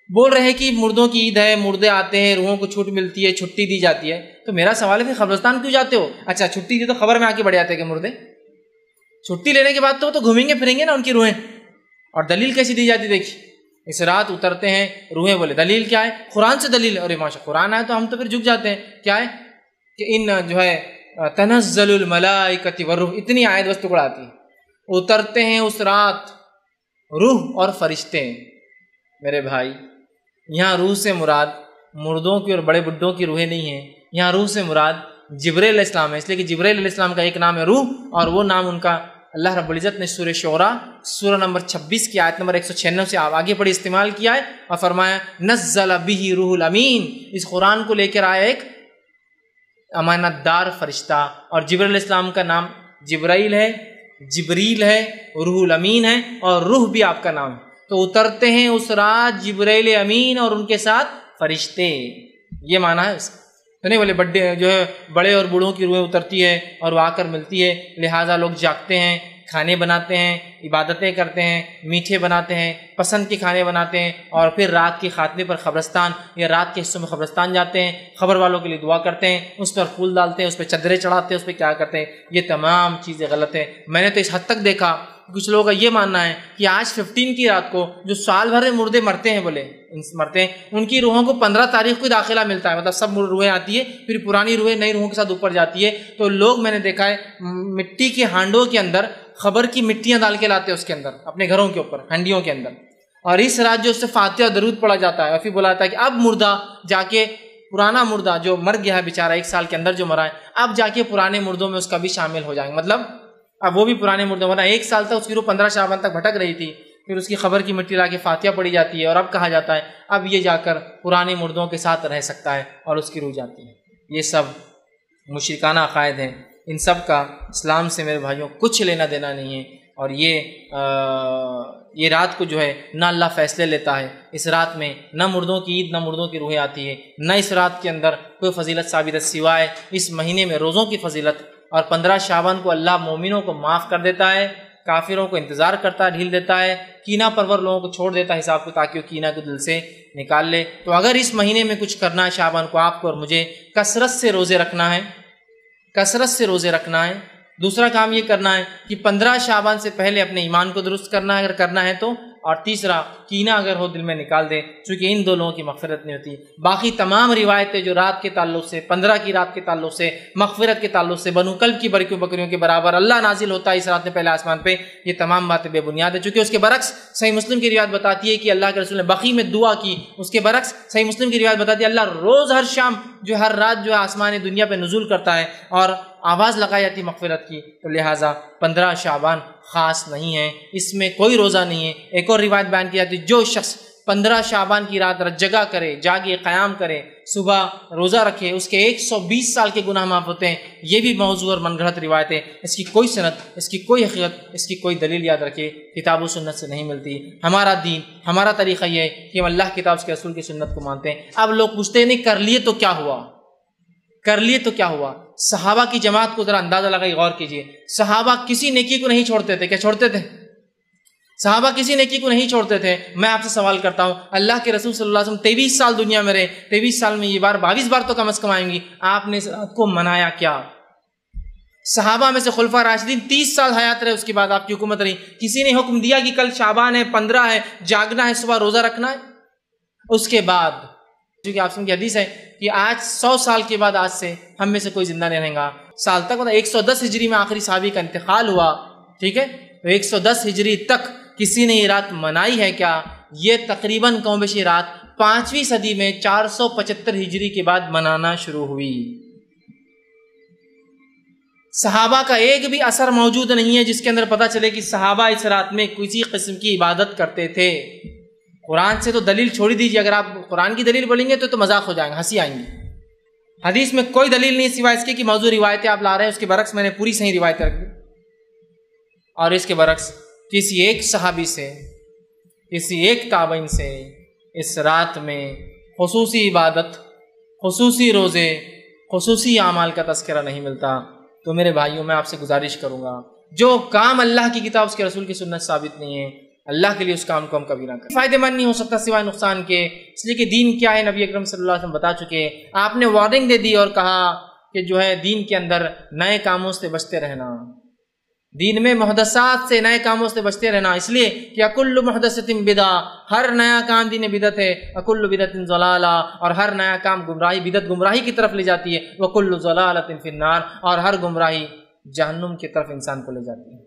بول رہے ہیں کہ مردوں کی عید ہے، مردے آتے ہیں، روحوں کو چھوٹ ملتی ہے، چھٹی دی جاتی ہے، تو میرا سوال ہے پھر قبرستان کیوں جاتے ہو؟ اچھا چھٹی دی تو خبر میں آ کے بڑھ جاتے ہیں کہ مردے، چھٹی لینے کے بعد تو وہ تو گھومیں گے پھریں گے نا ان کی روحیں، اور دلیل کیسی دی جاتی دیکھیے، اس رات اترتے ہیں روحیں، بولے دلیل کیا ہے؟ قرآن سے دلیل ہے، اور ماشاء قرآن آئے تو ہم تو پھر جھک جاتے ہیں، کیا ہے کہ ان جو ہے تنزل الملائکۃ والروح، اتنی آیت بس ٹکڑا آتی ہے، اترتے ہیں اس رات روح اور فرشتے۔ میرے بھائی یہاں روح سے مراد مردوں کی اور بڑے بڈھوں کی روحیں نہیں ہیں، یہاں روح سے مراد جبرائیل علیہ السلام ہے، اس لیے کہ جبرائیل علیہ السلام کا ایک نام ہے روح، اور وہ نام ان کا اللہ رب العزت نے سورہ شعراء سورہ نمبر 26 کی آیت نمبر 196 سے آگے پڑھی استعمال کیا ہے، اور فرمایا نزل بہ روح الامین، اس قرآن کو لے کر آیا ایک امانت دار فرشتہ، اور جبرائیل علیہ السلام کا نام جبرائیل ہے، جبریل ہے، روح الامین ہے، اور روح بھی آپ کا نام ہے۔ تو اترتے ہیں اس رات جبرائیل امین اور ان کے ساتھ فرشتے، یہ معنی ہے اس تو نہیں بولے بڑے جو ہے بڑے اور بوڑھوں کی روحیں اترتی ہے اور وہ آ کر ملتی ہے، لہٰذا لوگ جاگتے ہیں، کھانے بناتے ہیں، عبادتیں کرتے ہیں، میٹھے بناتے ہیں، پسند کے کھانے بناتے ہیں، اور پھر رات کے خاتمے پر قبرستان یا رات کے حصوں میں قبرستان جاتے ہیں، خبر والوں کے لیے دعا کرتے ہیں، اس پر پھول ڈالتے ہیں، اس پہ چادریں چڑھاتے ہیں، اس پہ کیا کرتے ہیں، یہ تمام چیزیں غلط ہیں۔ میں نے تو اس حد تک دیکھا کچھ لوگوں کا یہ ماننا ہے کہ آج 15 کی رات کو جو سال بھر میں مردے مرتے ہیں، بولے مرتے ہیں، ان کی روحوں کو 15 تاریخ کو داخلہ ملتا ہے، مطلب سب روحیں آتی ہے، پھر پرانی روحیں نئی روحوں کے ساتھ اوپر جاتی ہے۔ تو لوگ میں نے دیکھا ہے مٹی کے ہانڈوں کے اندر خبر کی مٹیاں ڈال کے لاتے ہیں اس کے اندر اپنے گھروں کے اوپر ہنڈیوں کے اندر، اور اس رات جو اس سے فاتحہ اور درود پڑھا جاتا ہے، اور پھر بولا جاتا ہے کہ اب مردہ جا کے پرانا مردہ جو مر گیا ہے بیچارہ 1 سال کے اندر جو مرا ہے، اب جا کے پرانے مردوں میں اس کا بھی شامل ہو جائیں گے، مطلب اب وہ بھی پرانے مردے، ورنہ 1 سال تک اس کی روح 15 شعبان تک بھٹک رہی تھی، پھر اس کی خبر کی مٹی لا کے فاتحہ پڑھی جاتی ہے، اور اب کہا جاتا ہے اب یہ جا کر پرانے مردوں کے ساتھ رہ سکتا ہے اور اس کی روح جاتی ہے۔ یہ سب مشرکانہ عقائد ہیں، ان سب کا اسلام سے میرے بھائیوں کچھ لینا دینا نہیں ہے، اور یہ رات کو جو ہے نہ اللہ فیصلے لیتا ہے، اس رات میں نہ مردوں کی عید نہ مردوں کی روحیں آتی ہے، نہ اس رات کے اندر کوئی فضیلت ثابت ہے سوائے اس مہینے میں روزوں کی فضیلت، اور 15 شعبان کو اللہ مومنوں کو معاف کر دیتا ہے، کافروں کو انتظار کرتا ہے، ڈھیل دیتا ہے، کینہ پرور لوگوں کو چھوڑ دیتا ہے حساب کو، تاکہ وہ کینہ کو دل سے نکال لے۔ تو اگر اس مہینے میں کچھ کرنا ہے شعبان کو آپ کو اور مجھے، کثرت سے روزے رکھنا ہے، کثرت سے روزے رکھنا ہے۔ دوسرا کام یہ کرنا ہے کہ 15 شعبان سے پہلے اپنے ایمان کو درست کرنا ہے اگر کرنا ہے تو، اور تیسرا کینہ اگر ہو دل میں نکال دے، چونکہ ان دو لوگوں کی مغفرت نہیں ہوتی۔ باقی تمام روایتیں جو رات کے تعلق سے، 15 کی رات کے تعلق سے، مغفرت کے تعلق سے، بنو کلب کی بکریوں کے برابر اللہ نازل ہوتا ہے اس رات میں پہلے آسمان پہ، یہ تمام باتیں بے بنیاد ہے، چونکہ اس کے برعکس صحیح مسلم کی روایت بتاتی ہے کہ اللہ کے رسول نے بقیع میں دعا کی، اس کے برعکس صحیح مسلم کی روایت بتاتی ہے اللہ روز ہر شام جو ہر رات جو ہے آسمان دنیا پہ نزول کرتا ہے اور آواز لگائی جاتی مغفرت کی، تو لہٰذا 15 شعبان خاص نہیں ہے، اس میں کوئی روزہ نہیں ہے۔ ایک اور روایت بیان کی جاتی ہے جو شخص 15 شعبان کی رات جگہ کرے، جاگے، قیام کرے، صبح روزہ رکھے، اس کے 120 سال کے گناہ معاف ہوتے ہیں۔ یہ بھی موضوع اور من گھڑت روایت ہے، اس کی کوئی سند، اس کی کوئی حقیقت، اس کی کوئی دلیل یاد رکھے کتاب و سنت سے نہیں ملتی۔ ہمارا دین، ہمارا طریقہ یہ ہے کہ ہم اللہ کی کتاب اس کے رسول کی سنت کو مانتے ہیں۔ اب لوگ پوچھتے ہیں نہیں کر لیے تو کیا ہوا، کر لیے تو کیا ہوا؟ صحابہ کی جماعت کو ذرا اندازہ لگائی، غور کیجئے۔ صحابہ کسی نیکی کو نہیں چھوڑتے تھے، کیا چھوڑتے تھے؟ صحابہ کسی نیکی کو نہیں چھوڑتے تھے۔ میں آپ سے سوال کرتا ہوں، اللہ کے رسول صلی اللہ علیہ وسلم 23 سال دنیا میں رہے، 23 سال میں یہ بار 22 بار تو کم از کم آئیں گی، آپ نے اس رات کو منایا کیا؟ صحابہ میں سے خلفاء راشدین 30 سال حیات رہے، اس کے بعد آپ کی حکومت رہی، کسی نے حکم دیا کہ کل شعبان ہے، 15 ہے، جاگنا ہے، صبح روزہ رکھنا ہے؟ اس کے بعد کیونکہ آپ کی حدیث ہے کہ آج 100 سال کے بعد آج سے ہم میں سے کوئی زندہ نہیں رہے گا سال تک، مطلب 110 ہجری میں آخری صحابی کا انتقال ہوا، ٹھیک ہے؟ تو 110 ہجری تک کسی نے یہ رات منائی ہے کیا؟ یہ تقریباً کم بیش رات 5ویں صدی میں 475 ہجری کے بعد منانا شروع ہوئی۔ صحابہ کا ایک بھی اثر موجود نہیں ہے جس کے اندر پتہ چلے کہ صحابہ اس رات میں کسی قسم کی عبادت کرتے تھے۔ قرآن سے تو دلیل چھوڑی دیجیے، اگر آپ قرآن کی دلیل بولیں گے تو مذاق ہو جائیں گے، ہنسی آئیں گی۔ حدیث میں کوئی دلیل نہیں سوائے اس کے کہ موضوع روایتیں آپ لا رہے ہیں، اس کے برعکس میں نے پوری صحیح روایتیں رکھ دی، اور اس کے برعکس کسی ایک صحابی سے، کسی ایک تابعین سے اس رات میں خصوصی عبادت، خصوصی روزے، خصوصی اعمال کا تذکرہ نہیں ملتا۔ تو میرے بھائیوں، میں آپ سے گزارش کروں گا، جو کام اللہ کی کتاب اس کے رسول کی سنت ثابت نہیں ہے، اللہ کے لیے اس کام کو ہم کبھی نہ کریں۔ فائدہ مند نہیں ہو سکتا سوائے نقصان کے، اس لیے کہ دین کیا ہے نبی اکرم صلی اللہ علیہ وسلم بتا چکے۔ آپ نے وارننگ دے دی اور کہا کہ جو ہے دین کے اندر نئے کاموں سے بچتے رہنا، دین میں محدثات سے، نئے کاموں سے بچتے رہنا، اس لیے کہ اکل محدثۃ بدعہ، ہر نیا کام دین بدعت ہے، اکل بدعۃ ضلالہ، اور ہر نیا کام گمراہی، بدعت گمراہی کی طرف لے جاتی ہے، وکل ضلالۃ فی النار، اور ہر گمراہی جہنم کی طرف انسان کو لے جاتی ہے۔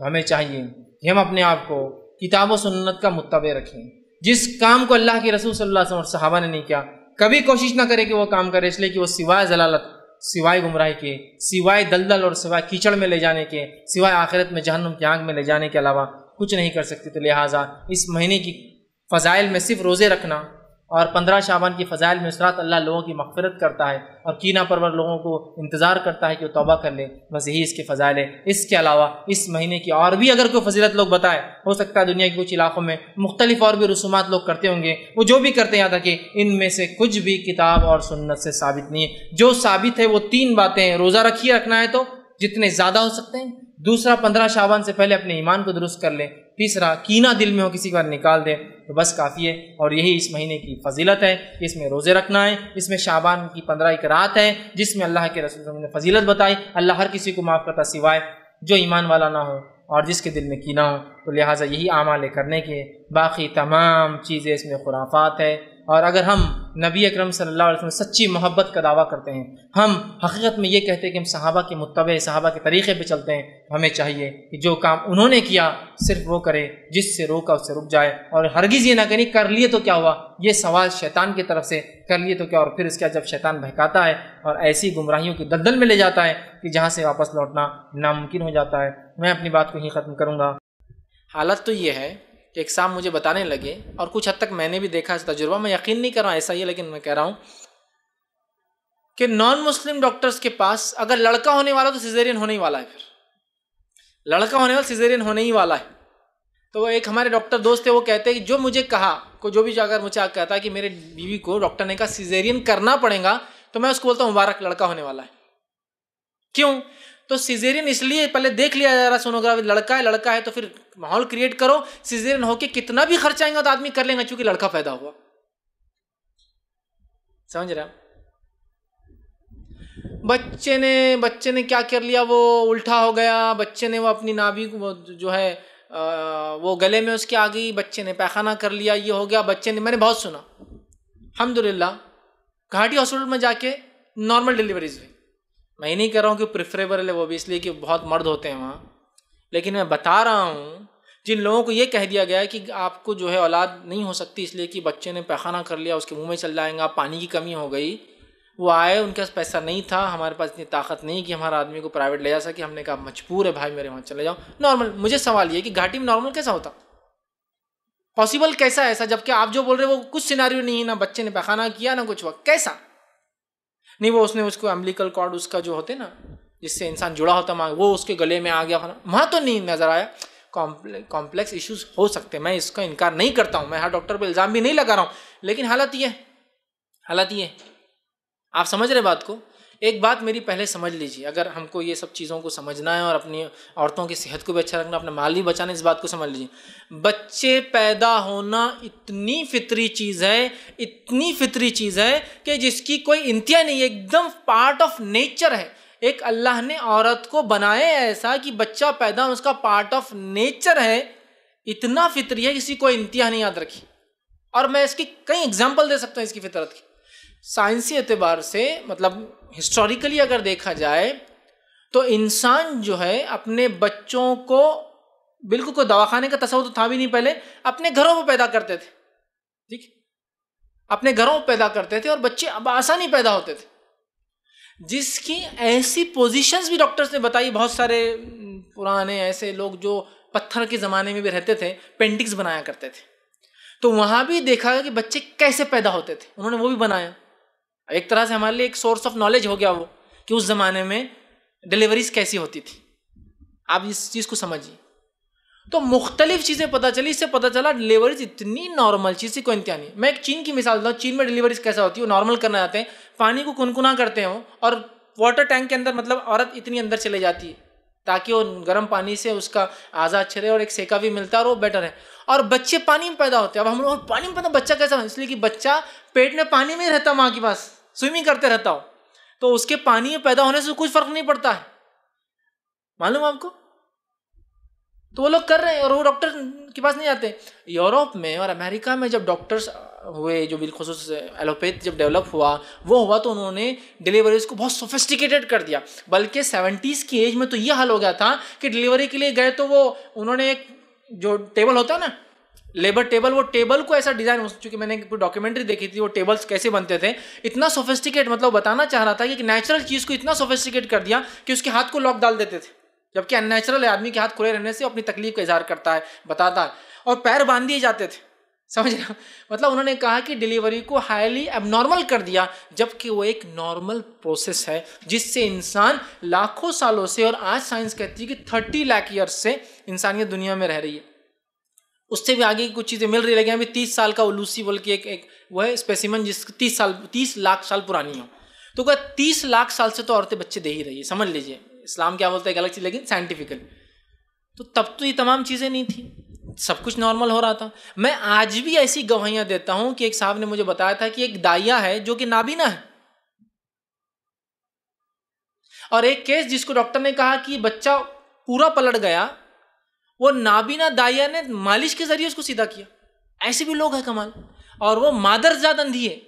تو ہمیں چاہیے کہ ہم اپنے آپ کو کتاب و سنت کا متبع رکھیں، جس کام کو اللہ کے رسول صلی اللہ علیہ وسلم اور صحابہ نے نہیں کیا کبھی کوشش نہ کرے کہ وہ کام کرے، اس لیے کہ وہ سوائے ضلالت، سوائے گمراہی کے، سوائے دلدل اور سوائے کیچڑ میں لے جانے کے، سوائے آخرت میں جہنم کی آگ میں لے جانے کے علاوہ کچھ نہیں کر سکتی۔ تو لہٰذا اس مہینے کی فضائل میں صرف روزے رکھنا اور 15 شعبان کی فضائل میں اس رات اللہ لوگوں کی مغفرت کرتا ہے اور کینہ پرور لوگوں کو انتظار کرتا ہے کہ وہ توبہ کر لے، بس یہی اس کے فضائل ہے۔ اس کے علاوہ اس مہینے کی اور بھی اگر کوئی فضیلت لوگ بتائے، ہو سکتا ہے دنیا کے کچھ علاقوں میں مختلف اور بھی رسومات لوگ کرتے ہوں گے، وہ جو بھی کرتے ہیں یاد رکھیں ان میں سے کچھ بھی کتاب اور سنت سے ثابت نہیں ہے۔ جو ثابت ہے وہ 3 باتیں ہیں، روزہ رکھیے، رکھنا ہے تو جتنے زیادہ ہو سکتے ہیں، دوسرا 15 شعبان سے پہلے اپنے ایمان کو درست کر لے، تیسرا کینہ دل میں ہو کسی کا نکال دے، تو بس کافی ہے۔ اور یہی اس مہینے کی فضیلت ہے کہ اس میں روزے رکھنا ہے، اس میں شعبان کی 15 ایک رات ہے جس میں اللہ کے رسول صلی اللہ علیہ وسلم نے فضیلت بتائی۔ اللہ ہر کسی کو معاف کرتا سوائے جو ایمان والا نہ ہو اور جس کے دل میں کینہ ہو، تو لہٰذا یہی اعمال کرنے کے، باقی تمام چیزیں اس میں خرافات ہے۔ اور اگر ہم نبی اکرم صلی اللہ علیہ وسلم سچی محبت کا دعویٰ کرتے ہیں، ہم حقیقت میں یہ کہتے ہیں کہ ہم صحابہ کے متبع، صحابہ کے طریقے پہ چلتے ہیں، تو ہمیں چاہیے کہ جو کام انہوں نے کیا صرف وہ کرے، جس سے روکا اس سے رک جائے، اور ہرگز یہ نہ کریں کر لیے تو کیا ہوا، یہ سوال شیطان کی طرف سے، کر لیے تو کیا، اور پھر اس کے جب شیطان بہکاتا ہے اور ایسی گمراہیوں کی دلدل میں لے جاتا ہے کہ جہاں سے واپس لوٹنا ناممکن ہو جاتا ہے۔ میں اپنی بات کو ہی ختم کروں گا۔ حالت تو یہ ہے کہ ایک صاحب مجھے بتانے لگے، اور کچھ حد تک میں نے بھی دیکھا اس تجربہ، میں یقین نہیں کر رہا ایسا ہی ہے، لیکن میں کہہ رہا ہوں کہ نان مسلم ڈاکٹرز کے پاس اگر لڑکا ہونے والا تو سیزیرین ہونے ہی والا ہے، پھر لڑکا ہونے والا سیزیرین ہونے ہی والا ہے۔ تو وہ ایک ہمارے ڈاکٹر دوست تھے، وہ کہتے ہیں کہ جو مجھے کہا کو جو بھی اگر مجھے کہتا ہے کہ میرے بیوی کو ڈاکٹر نے کہا سیزیرین کرنا پڑے گا، تو میں اس کو بولتا ہوں مبارک، لڑکا ہونے والا ہے۔ کیوں؟ تو سیزیرین اس لیے پہلے دیکھ لیا جا رہا سونوگرافی، لڑکا ہے تو پھر ماحول کریٹ کرو، سیزیرین ہو کے کتنا بھی خرچ آئے گا تو آدمی کر لیں گا چونکہ لڑکا پیدا ہوا۔ سمجھ رہے ہیں؟ بچے نے کیا کر لیا، وہ الٹا ہو گیا، بچے نے وہ اپنی نابی وہ جو ہے وہ گلے میں اس کے آ گئی، بچے نے پیخانہ کر لیا، یہ ہو گیا، بچے نے، میں نے بہت سنا الحمدللہ گھاٹی ہاسپٹل میں جا کے نارمل ڈیلیوریز ہوئی۔ میں یہ نہیں کہہ رہا ہوں کہ پریفریبل ہے وہ بھی، اس لیے کہ بہت مرد ہوتے ہیں وہاں، لیکن میں بتا رہا ہوں جن لوگوں کو یہ کہہ دیا گیا ہے کہ آپ کو جو ہے اولاد نہیں ہو سکتی اس لیے کہ بچے نے پیخانہ کر لیا، اس کے منہ میں چل جائیں گا، پانی کی کمی ہو گئی، وہ آئے، ان کے پاس پیسہ نہیں تھا، ہمارے پاس اتنی طاقت نہیں کہ ہمارا آدمی کو پرائیویٹ لے جا سکے، ہم نے کہا مجبور ہے بھائی میرے وہاں چلے جاؤ نارمل۔ مجھے سوال یہ ہے کہ گھاٹی میں نارمل کیسا ہوتا؟ پاسبل کیسا ایسا، جبکہ آپ جو بول رہے وہ کچھ سیناریو نہیں ہے، نہ بچے نے پیخانہ کیا نہ کچھ وقت، کیسا نہیں؟ وہ اس نے اس کو امبلیکل کارڈ اس کا جو ہوتے نا جس سے انسان جڑا ہوتا ہے وہ اس کے گلے میں آ گیا، وہاں تو نہیں نظر آیا۔ کمپلیکس ایشوز ہو سکتے ہیں، میں اس کا انکار نہیں کرتا ہوں، میں ہر ڈاکٹر پہ الزام بھی نہیں لگا رہا ہوں، لیکن حالت یہ آپ سمجھ رہے بات کو؟ ایک بات میری پہلے سمجھ لیجیے، اگر ہم کو یہ سب چیزوں کو سمجھنا ہے اور اپنی عورتوں کی صحت کو بھی اچھا رکھنا، اپنا مال بھی بچانا، اس بات کو سمجھ لیجیے۔ بچے پیدا ہونا اتنی فطری چیز ہے کہ جس کی کوئی انتہا نہیں، ایک دم پارٹ آف نیچر ہے۔ ایک اللہ نے عورت کو بنائے ایسا کہ بچہ پیدا اس کا پارٹ آف نیچر ہے، اتنا فطری ہے، کسی کوئی انتہا نہیں یاد رکھی۔ اور میں اس کی کئی اگزامپل دے سکتا ہوں اس کی فطرت کی، سائنسی اعتبار سے، مطلب ہسٹوریکلی اگر دیکھا جائے تو انسان جو ہے اپنے بچوں کو بالکل کوئی دواخانے کا تصور تو تھا بھی نہیں پہلے، اپنے گھروں میں پیدا کرتے تھے، ٹھیک، اپنے گھروں میں پیدا کرتے تھے اور بچے اب آسانی پیدا ہوتے تھے، جس کی ایسی پوزیشنز بھی ڈاکٹرز نے بتائی۔ بہت سارے پرانے ایسے لوگ جو پتھر کے زمانے میں بھی رہتے تھے، پینٹنگز بنایا کرتے تھے، تو وہاں بھی دیکھا گیا کہ بچے کیسے پیدا ہوتے تھے، انہوں نے وہ بھی بنایا۔ ایک طرح سے ہمارے لیے ایک سورس آف نالج ہو گیا وہ، کہ اس زمانے میں ڈیلیوریز کیسی ہوتی تھی۔ آپ اس چیز کو سمجھیے، تو مختلف چیزیں پتہ چلی، اس سے پتہ چلا ڈیلیوریز اتنی نارمل چیز سے کوئی انتہا نہیں۔ میں ایک چین کی مثال دیتا ہوں، چین میں ڈیلیوریز کیسا ہوتی ہے، وہ نارمل کرنا چاہتے ہیں، پانی کو کنکنا کرتے ہیں اور واٹر ٹینک کے اندر، مطلب عورت اتنی اندر چلے جاتی ہے تاکہ وہ گرم پانی سے اس کا اعضا اچھے رہے اور ایک سیکا بھی ملتا ہے اور وہ بیٹر ہے، اور بچے پانی میں پیدا ہوتے ہیں۔ اب ہم لوگ پانی میں پتہ بچہ کیسا، اس لیے کہ بچہ پیٹ میں پانی میں ہی رہتا، ماں کے پاس سوئمنگ کرتے رہتا ہو، تو اس کے پانی میں پیدا ہونے سے کچھ فرق نہیں پڑتا ہے، معلوم آپ کو؟ تو وہ لوگ کر رہے ہیں اور وہ ڈاکٹر کے پاس نہیں جاتے۔ یورپ میں اور امریکہ میں جب ڈاکٹرز ہوئے، جو بالخصوص ایلوپیتھ جب ڈیولپ ہوا تو انہوں نے ڈیلیوریز کو بہت سوفسٹیکیٹڈ کر دیا، بلکہ 70s کی ایج میں تو یہ حال ہو گیا تھا کہ ڈیلیوری کے لیے گئے تو انہوں نے ایک جو ٹیبل ہوتا ہے نا، لیبر ٹیبل، وہ ٹیبل کو ایسا ڈیزائن، چونکہ میں نے ایک ڈاکیومنٹری دیکھی تھی وہ ٹیبلز کیسے بنتے تھے، اتنا سوفسٹیکیٹ، مطلب بتانا چاہ رہا تھا کہ ایک نیچرل چیز کو اتنا سوفسٹیکیٹ کر دیا کہ اس کے ہاتھ کو لاک ڈال دیتے تھے، جبکہ ان نیچرل ہے، آدمی کے ہاتھ کھلے رہنے سے اپنی تکلیف کا اظہار کرتا ہے، بتاتا ہے، اور پیر باندھ دیے جاتے تھے، سمجھ رہے؟ مطلب انہوں نے کہا کہ ڈیلیوری کو ہائیلی اب نارمل کر دیا، جبکہ وہ ایک نارمل پروسیس ہے جس سے انسان لاکھوں سالوں سے، اور آج سائنس کہتی ہے کہ 30 لاکھ ایئرس سے انسانیت دنیا میں رہ رہی ہے، اس سے بھی آگے کی کچھ چیزیں مل رہی، لیکن ابھی 30 سال کا الوسی بول کے ایک وہ ہے اسپیسیمن جس 30 لاکھ سال پرانی ہو، تو کہ 30 لاکھ سال سے تو عورتیں بچے دے ہی رہی ہے، سمجھ لیجئے اسلام کیا بولتا ہے ایک الگ چیز، لیکن سائنٹیفکلی تو تب تو یہ تمام چیزیں نہیں تھیں، سب کچھ نارمل ہو رہا تھا۔ میں آج بھی ایسی گواہیاں دیتا ہوں کہ ایک صاحب نے مجھے بتایا تھا کہ ایک دائیا ہے جو کہ نابینا ہے، اور ایک کیس جس کو ڈاکٹر نے کہا کہ بچہ پورا پلٹ گیا، وہ نابینا دائیا نے مالش کے ذریعے اس کو سیدھا کیا۔ ایسے بھی لوگ ہیں کمال، اور وہ مادر ذات اندھی ہے،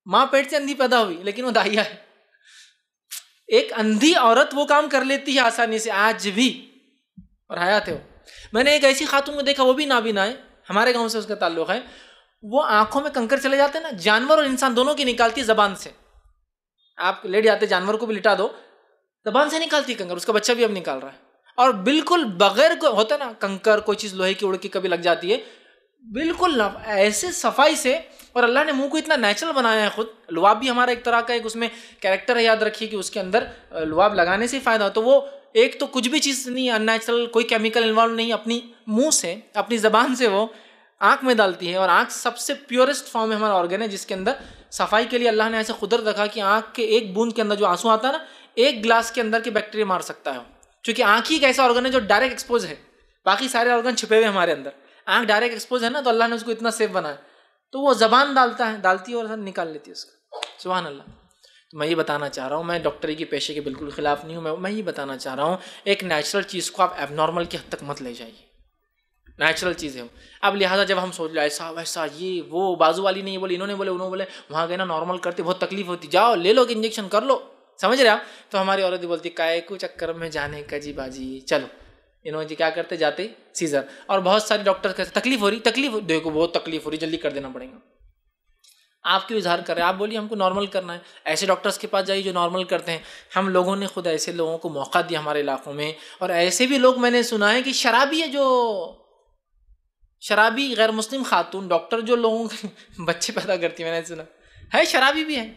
ماں پیٹ سے اندھی پیدا ہوئی لیکن وہ دائیا ہے۔ ایک اندھی عورت وہ کام کر لیتی ہے آسانی سے آج بھی، اور حیات ہے وہ۔ میں نے ایک ایسی خاتون کو دیکھا، وہ بھی نابینا ہے، ہمارے گاؤں سے اس کا تعلق ہے، وہ آنکھوں میں کنکر چلے جاتے ہیں نا، جانور اور انسان دونوں کی نکالتی ہے زبان سے، آپ لیٹ جاتے جانور کو بھی لٹا دو، زبان سے نکالتی کنکر، اس کا بچہ بھی اب نکال رہا ہے، اور بالکل بغیر ہوتا نا کنکر، کوئی چیز لوہے کی اڑ کے کبھی لگ جاتی ہے، بالکل ایسے صفائی سے، اور اللہ نے منہ کو اتنا نیچرل بنایا ہے خود۔ لواب بھی ہمارا ایک طرح کا ایک اس میں کیریکٹر ہے، یاد رکھیے کہ اس کے اندر لواب لگانے سے فائدہ ہو، تو وہ ایک تو کچھ بھی چیز نہیں ان نیچرل، کوئی کیمیکل انوالو نہیں، اپنی منہ سے، اپنی زبان سے وہ آنکھ میں ڈالتی ہے، اور آنکھ سب سے پیورسٹ فارم ہے ہمارا آرگن ہے، جس کے اندر صفائی کے لیے اللہ نے ایسے قدرت رکھا کہ آنکھ کے ایک بوند کے اندر جو آنسو آتا ہے نا، ایک گلاس کے اندر کے بیکٹیریا مار سکتا ہے، چونکہ آنکھ ہی ایک ایسا آرگن ہے جو ڈائریکٹ ایکسپوز ہے، باقی سارے آرگن چھپے ہوئے ہمارے اندر، آنکھ ڈائریکٹ ایکسپوز ہے نا، تو اللہ نے اس کو اتنا سیف بنایا، تو وہ زبان ڈالتی ہے اور نکال لیتی ہے اس کو، سبحان اللہ۔ تو میں یہ بتانا چاہ رہا ہوں، میں ڈاکٹری کے پیشے کے بالکل خلاف نہیں ہوں، میں یہ بتانا چاہ رہا ہوں ایک نیچرل چیز کو آپ ایب نارمل کی حد تک مت لے جائیے، نیچرل چیز ہے۔ اب لہٰذا جب ہم سوچ لیں ایسا ویسا، یہ وہ بازو والی نہیں بولے، انہوں نے بولے وہاں گئے نا نارمل کرتے بہت تکلیف ہوتی، جاؤ لے لو کہ انجیکشن کر لو، سمجھ رہے آپ؟ تو ہماری عورت بولتی کائے کو چکر میں جانے کا جی باجی، چلو انہوں جی کیا کرتے، جاتے سیزر، اور بہت سارے ڈاکٹر کہتے تکلیف ہو رہی، دیکھو بہت تکلیف ہو رہی، جلدی کر دینا پڑے گا، آپ کیوں اظہار کر رہے ہیں، آپ بولیے ہم کو نارمل کرنا ہے، ایسے ڈاکٹرز کے پاس جائیے جو نارمل کرتے ہیں۔ ہم لوگوں نے خود ایسے لوگوں کو موقع دیا ہمارے علاقوں میں، اور ایسے بھی لوگ میں نے سنا ہے کہ شرابی ہے جو شرابی غیر مسلم خاتون ڈاکٹر جو لوگوں کے بچے پیدا کرتی ہے، میں نے سنا ہے شرابی بھی ہے،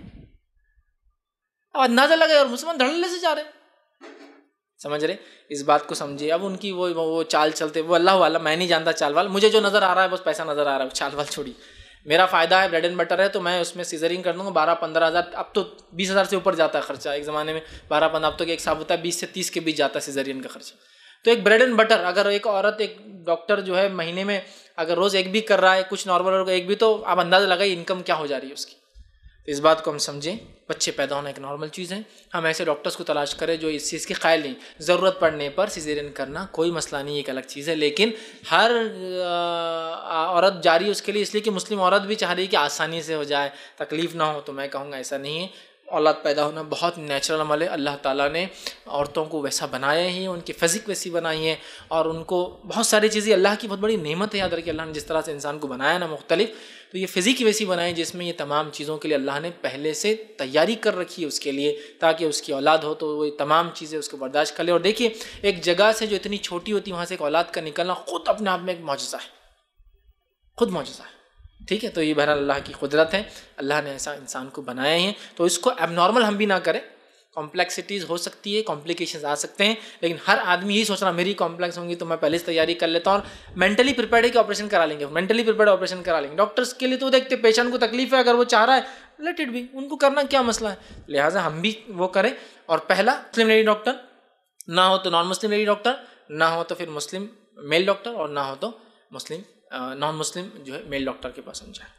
اب اندازہ لگا اور مسلمان دھڑلے سے جا رہے ہیں، سمجھ رہے؟ اس بات کو سمجھے۔ اب ان کی وہ چال چلتے، وہ اللہ والا، میں نہیں جانتا چال وال، مجھے جو نظر آ رہا ہے بس پیسہ نظر آ رہا ہے، چال وال چھوڑی، میرا فائدہ ہے، بریڈ اینڈ بٹر ہے، تو میں اس میں سیزرنگ کر دوں گا، 12-15 ہزار، اب تو 20 ہزار سے اوپر جاتا ہے خرچہ، ایک زمانے میں 12-15، اب تو ایک صاحب ہوتا ہے 20 سے 30 کے بیچ جاتا ہے سیزرین کا خرچہ۔ تو ایک بریڈ اینڈ بٹر، اگر ایک عورت، ایک ڈاکٹر جو ہے مہینے میں اگر روز ایک بھی کر رہا ہے، کچھ نارمل ہوگا ایک بھی، تو آپ اندازہ لگائیے انکم کیا ہو جا رہی ہے اس کی۔ تو اس بات کو ہم سمجھیں، بچے پیدا ہونا ایک نارمل چیز ہے، ہم ایسے ڈاکٹرز کو تلاش کریں جو اس چیز کے قائل نہیں، ضرورت پڑنے پر سیزرین کرنا کوئی مسئلہ نہیں، ایک الگ چیز ہے، لیکن ہر عورت جاری اس کے لیے، اس لیے کہ مسلم عورت بھی چاہ رہی ہے کہ آسانی سے ہو جائے، تکلیف نہ ہو، تو میں کہوں گا ایسا نہیں ہے۔ اولاد پیدا ہونا بہت نیچرل عمل ہے، اللہ تعالیٰ نے عورتوں کو ویسا بنایا ہی، ان کی فزک ویسی بنائی ہے، اور ان کو بہت ساری چیزیں، اللہ کی بہت بڑی نعمت ہے، یاد رکھیے اللہ نے جس طرح سے انسان کو بنایا نا مختلف، تو یہ فزک ویسی بنائی جس میں یہ تمام چیزوں کے لیے اللہ نے پہلے سے تیاری کر رکھی ہے اس کے لیے، تاکہ اس کی اولاد ہو تو وہ تمام چیزیں اس کو برداشت کر لے۔ اور دیکھیے ایک جگہ سے جو اتنی چھوٹی ہوتی ہے وہاں سے ایک اولاد کا نکلنا خود اپنے آپ میں ایک معجزہ ہے، خود معجزہ ہے، ٹھیک ہے؟ تو یہ بہرحال اللہ کی قدرت ہے، اللہ نے ایسا انسان کو بنایا ہے، تو اس کو اب نارمل ہم بھی نہ کریں، کمپلیکسٹیز ہو سکتی ہے، کمپلیکیشنز آ سکتے ہیں، لیکن ہر آدمی یہی سوچ رہا میری کمپلیکس ہوں گی تو میں پہلے سے تیاری کر لیتا ہوں، اور مینٹلی پریپیئرڈ ہے کہ آپریشن کرا لیں گے، مینٹلی پریپیئرڈ آپریشن کرا لیں گے۔ ڈاکٹرس کے لیے تو دیکھتے پیشنٹ کو تکلیف ہے، اگر وہ چاہ رہا ہے لیٹ اٹ بی، ان کو کرنا کیا مسئلہ ہے، لہٰذا ہم بھی وہ کریں۔ اور پہلا مسلم لیڈی ڈاکٹر، نہ ہو تو نان مسلم لیڈی ڈاکٹر، نہ ہو تو پھر مسلم میل ڈاکٹر، اور نہ ہو تو مسلم نان مسلم جو ہے میل ڈاکٹر کے پاس ہم جائیں۔